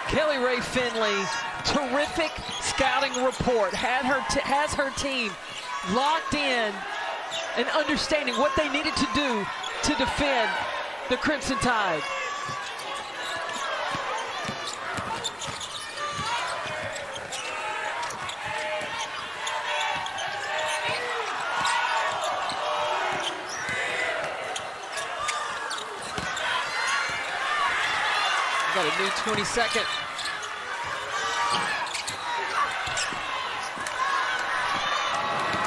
Kelly Rae Finley, terrific scouting report, has her team locked in and understanding what they needed to do to defend the Crimson Tide. Got a new 22nd.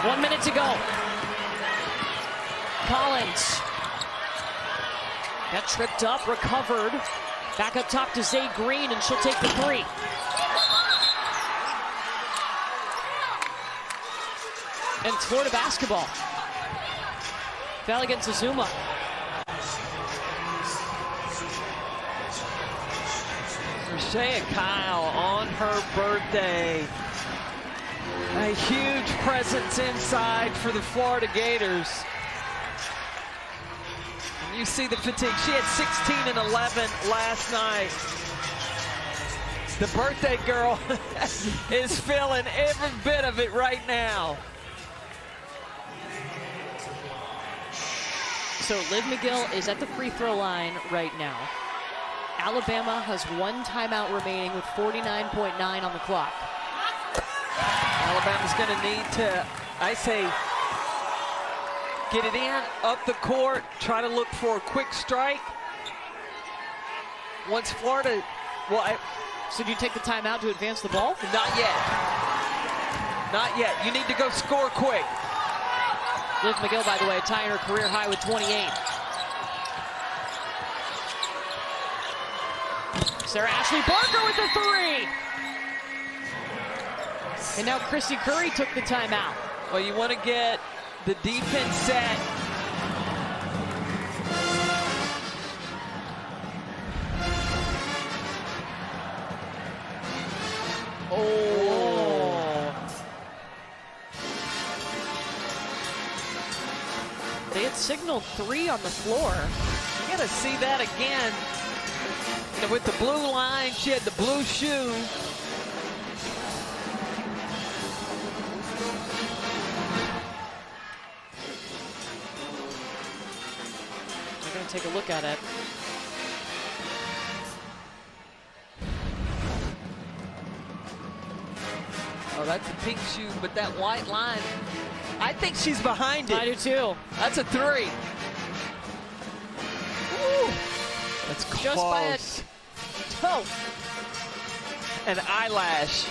One minute to go. Collins got tripped up, recovered. Back up top to Zay Green, and she'll take the three. And it's Florida basketball. Foul against Azuma. Rashea Kyle on her birthday. A huge presence inside for the Florida Gators. And you see the fatigue. She had 16 and 11 last night. The birthday girl is feeling every bit of it right now. So Liv McGill is at the free throw line right now. Alabama has one timeout remaining with 49.9 on the clock. Alabama's going to need to, I say, get it in, up the court, try to look for a quick strike. Once Florida, well, So do you take the timeout to advance the ball? not yet. Not yet. You need to go score quick. Liv McGill, by the way, tying her career high with 28. Sarah Ashley Barker with the three. And now Chrissy Curry took the timeout. Well, you want to get the defense set. Oh. They had signaled three on the floor. You got to see that again. And with the blue line, she had the blue shoe. We're going to take a look at it. Oh, that's a pink shoe, but that white line, I think she's behind it. I do too. That's a three. Ooh. That's close. Just by a toe. An eyelash.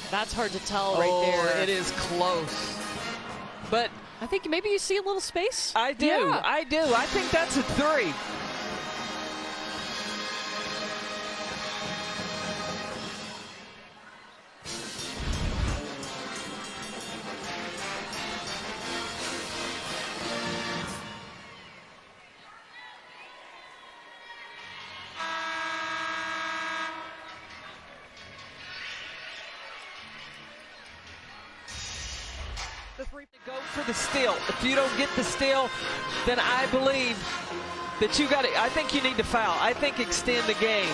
That's hard to tell right there. It is close. But I think maybe you see a little space. I do. Yeah. I do. I think that's a three. The three to go for the steal. If you don't get the steal, then I believe that you got it. I think you need to foul. I think extend the game.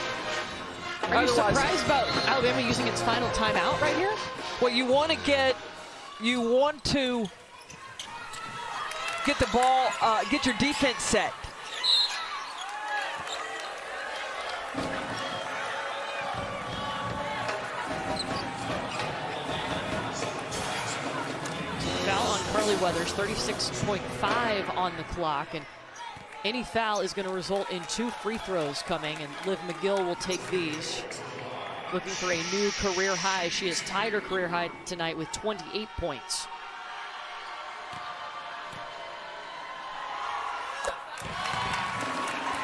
Are you surprised about Alabama using its final timeout right here? Well, you want to get the ball, get your defense set. Merriweather's 36.5 on the clock, and any foul is going to result in 2 free throws coming, and Liv McGill will take these. Looking for a new career high. She has tied her career high tonight with 28 points.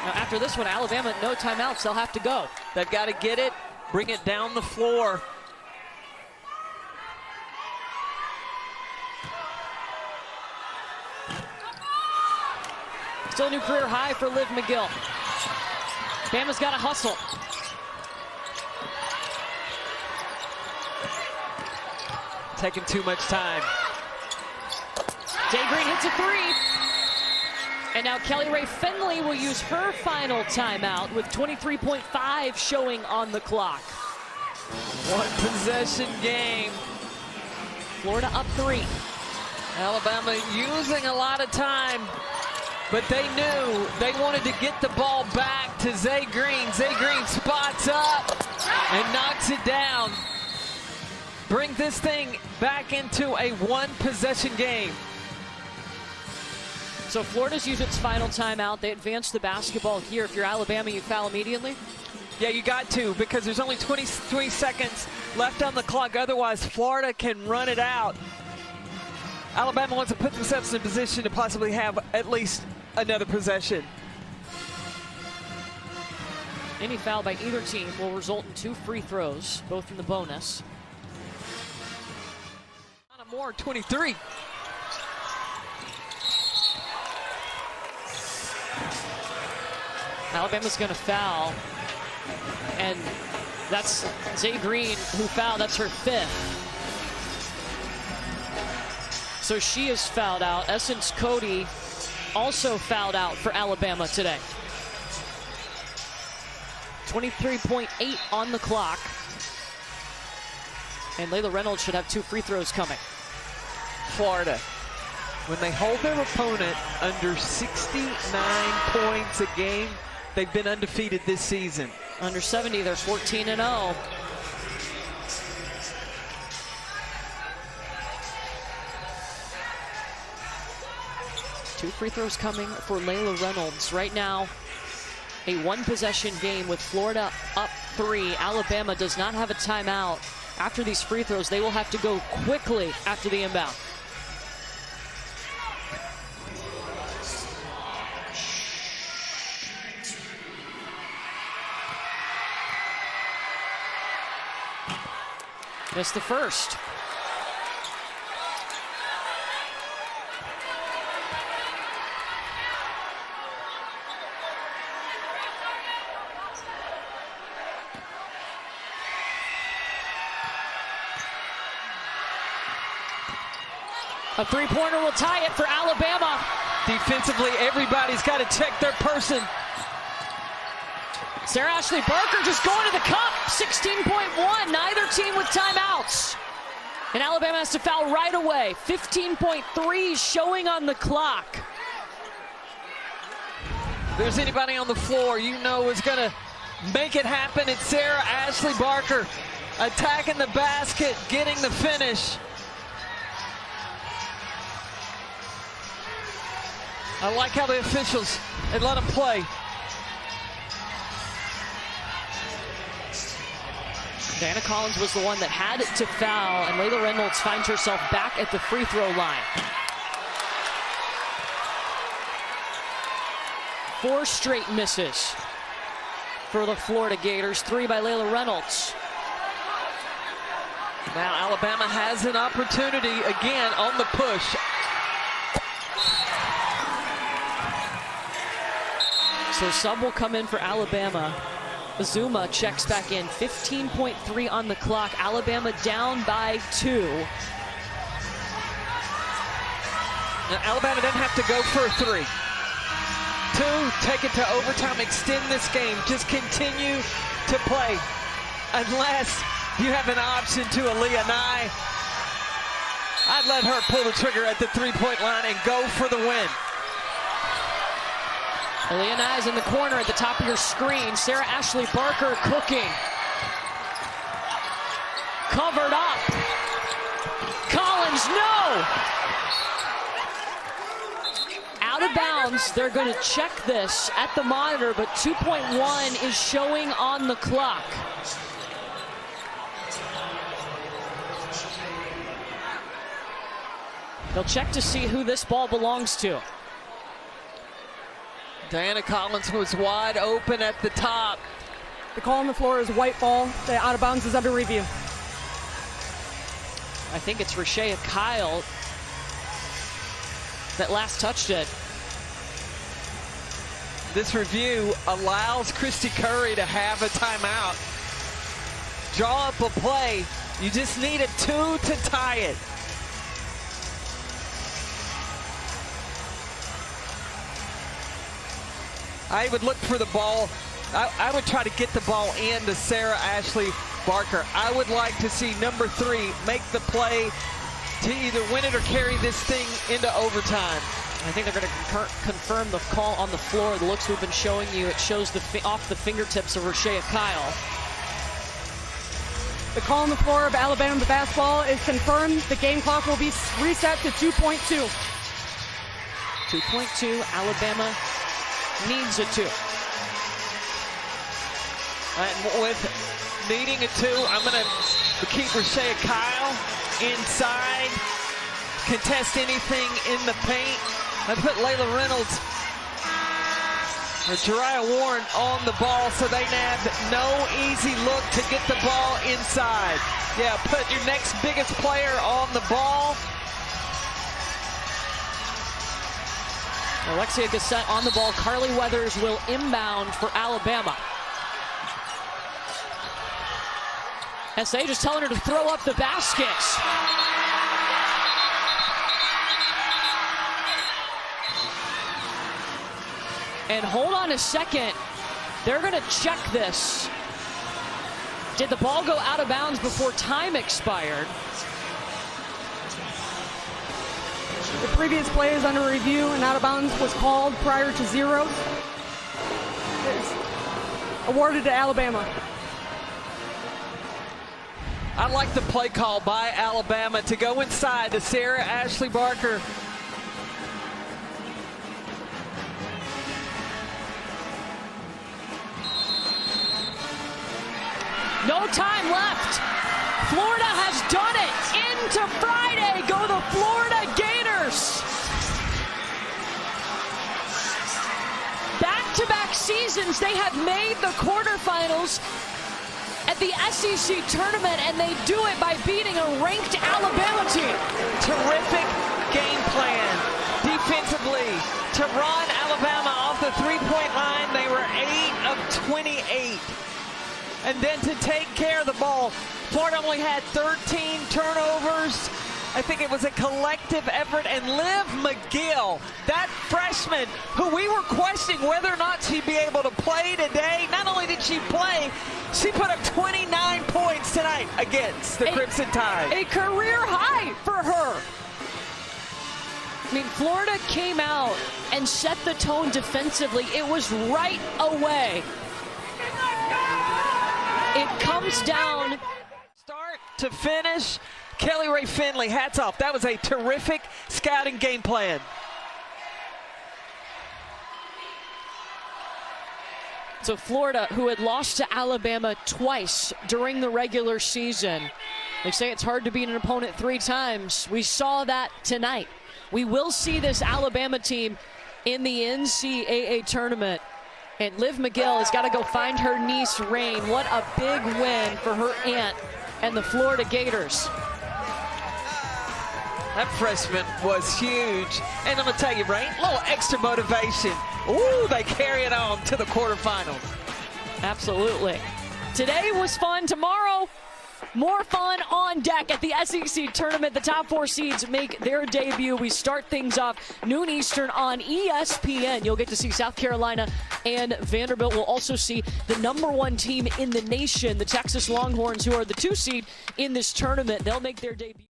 Now after this one, Alabama, no timeouts, they'll have to go. They've got to get it, bring it down the floor. Still a new career high for Liv McGill. Bama's got to hustle. Taking too much time. Day Green hits a 3. And now Kelly Rae Finley will use her final timeout with 23.5 showing on the clock. One possession game. Florida up 3. Alabama using a lot of time, but they knew they wanted to get the ball back to Zay Green. Zay Green spots up and knocks it down. Bring this thing back into a one-possession game. So Florida's used its final timeout. They advance the basketball here. If you're Alabama, you foul immediately? Yeah, you got to, because there's only 23 seconds left on the clock. Otherwise, Florida can run it out. Alabama wants to put themselves in a position to possibly have at least another possession. Any foul by either team will result in 2 free throws, both in the bonus. More 23. Alabama's going to foul, and that's Zay Green who fouled. That's her 5th. So she is fouled out. Essence Cody also fouled out for Alabama today. 23.8 on the clock. And Layla Reynolds should have 2 free throws coming. Florida, when they hold their opponent under 69 points a game, they've been undefeated this season. Under 70, they're 14-0. Two free throws coming for Layla Reynolds. Right now, a one-possession game with Florida up 3. Alabama does not have a timeout. After these free throws, they will have to go quickly after the inbound. Missed the first. A three-pointer will tie it for Alabama. Defensively, everybody's got to check their person. Sarah Ashley Barker just going to the cup. 16.1. Neither team with timeouts. And Alabama has to foul right away. 15.3 showing on the clock. If there's anybody on the floor you know is going to make it happen, it's Sarah Ashley Barker. Attacking the basket, getting the finish. I like how the officials, they let them play. Diana Collins was the one that had to foul, and Layla Reynolds finds herself back at the free throw line. 4 straight misses for the Florida Gators. 3 by Layla Reynolds. Now Alabama has an opportunity again on the push. So sub will come in for Alabama. Zuma checks back in. 15.3 on the clock. Alabama down by 2. Now Alabama doesn't have to go for a 3. 2, take it to overtime, extend this game. Just continue to play. Unless you have an option to Aaliyah Nye. I'd let her pull the trigger at the three-point line and go for the win. Aaliyah Nye is in the corner at the top of your screen. Sarah Ashley Barker cooking. Covered up. Collins, no! of bounds. They're going to check this at the monitor, but 2.1 is showing on the clock. They'll check to see who this ball belongs to. Diana Collins was wide open at the top. The call on the floor is white ball. The out of bounds is under review. I think it's Rashea Kyle that last touched it. This review allows Christy Curry to have a timeout. Draw up a play. You just need a 2 to tie it. I would look for the ball. I would try to get the ball into Sarah Ashley Barker. I would like to see number 3 make the play to either win it or carry this thing into overtime. I think they're going to confirm the call on the floor. The looks we've been showing you, it shows off the fingertips of Rashea Kyle. The call on the floor of Alabama basketball is confirmed. The game clock will be reset to 2.2. 2.2, Alabama needs a 2. And with needing a 2, I'm going to keep Rashea Kyle inside, contest anything in the paint. I put Layla Reynolds or Jariah Warren on the ball so they nabbed no easy look to get the ball inside. Yeah, put your next biggest player on the ball. Alexia Gassett on the ball. Carly Weathers will inbound for Alabama. SA just telling her to throw up the baskets. And hold on a second. They're going to check this. Did the ball go out of bounds before time expired? The previous play is under review, and out of bounds was called prior to 0. It's awarded to Alabama. I like the play call by Alabama to go inside to Sarah Ashley Barker. No time left. Florida has done it. Into Friday go the Florida Gators. Back-to-back seasons, they have made the quarterfinals at the SEC tournament, and they do it by beating a ranked Alabama team. Terrific game plan defensively to run Alabama off the three-point line. They were 8 of 28. And then to take care of the ball. Florida only had 13 turnovers. I think it was a collective effort, and Liv McGill, that freshman who we were questioning whether or not she'd be able to play today, not only did she play, she put up 29 points tonight against the Crimson Tide. A career high for her. I mean, Florida came out and set the tone defensively. It was right away. It comes down. Start to finish. Kelly Ray Finley, hats off. That was a terrific scouting game plan. So Florida, who had lost to Alabama twice during the regular season, they say it's hard to beat an opponent 3 times. We saw that tonight. We will see this Alabama team in the NCAA tournament. And Liv McGill has got to go find her niece, Rain. What a big win for her aunt and the Florida Gators. That freshman was huge. And I'm going to tell you, Rain, a little extra motivation. Ooh, they carry it on to the quarterfinals. Absolutely. Today was fun. Tomorrow, more fun on deck at the SEC tournament. The top 4 seeds make their debut. We start things off noon Eastern on ESPN. You'll get to see South Carolina and Vanderbilt. We'll also see the #1 team in the nation, the Texas Longhorns, who are the 2 seed in this tournament. They'll make their debut.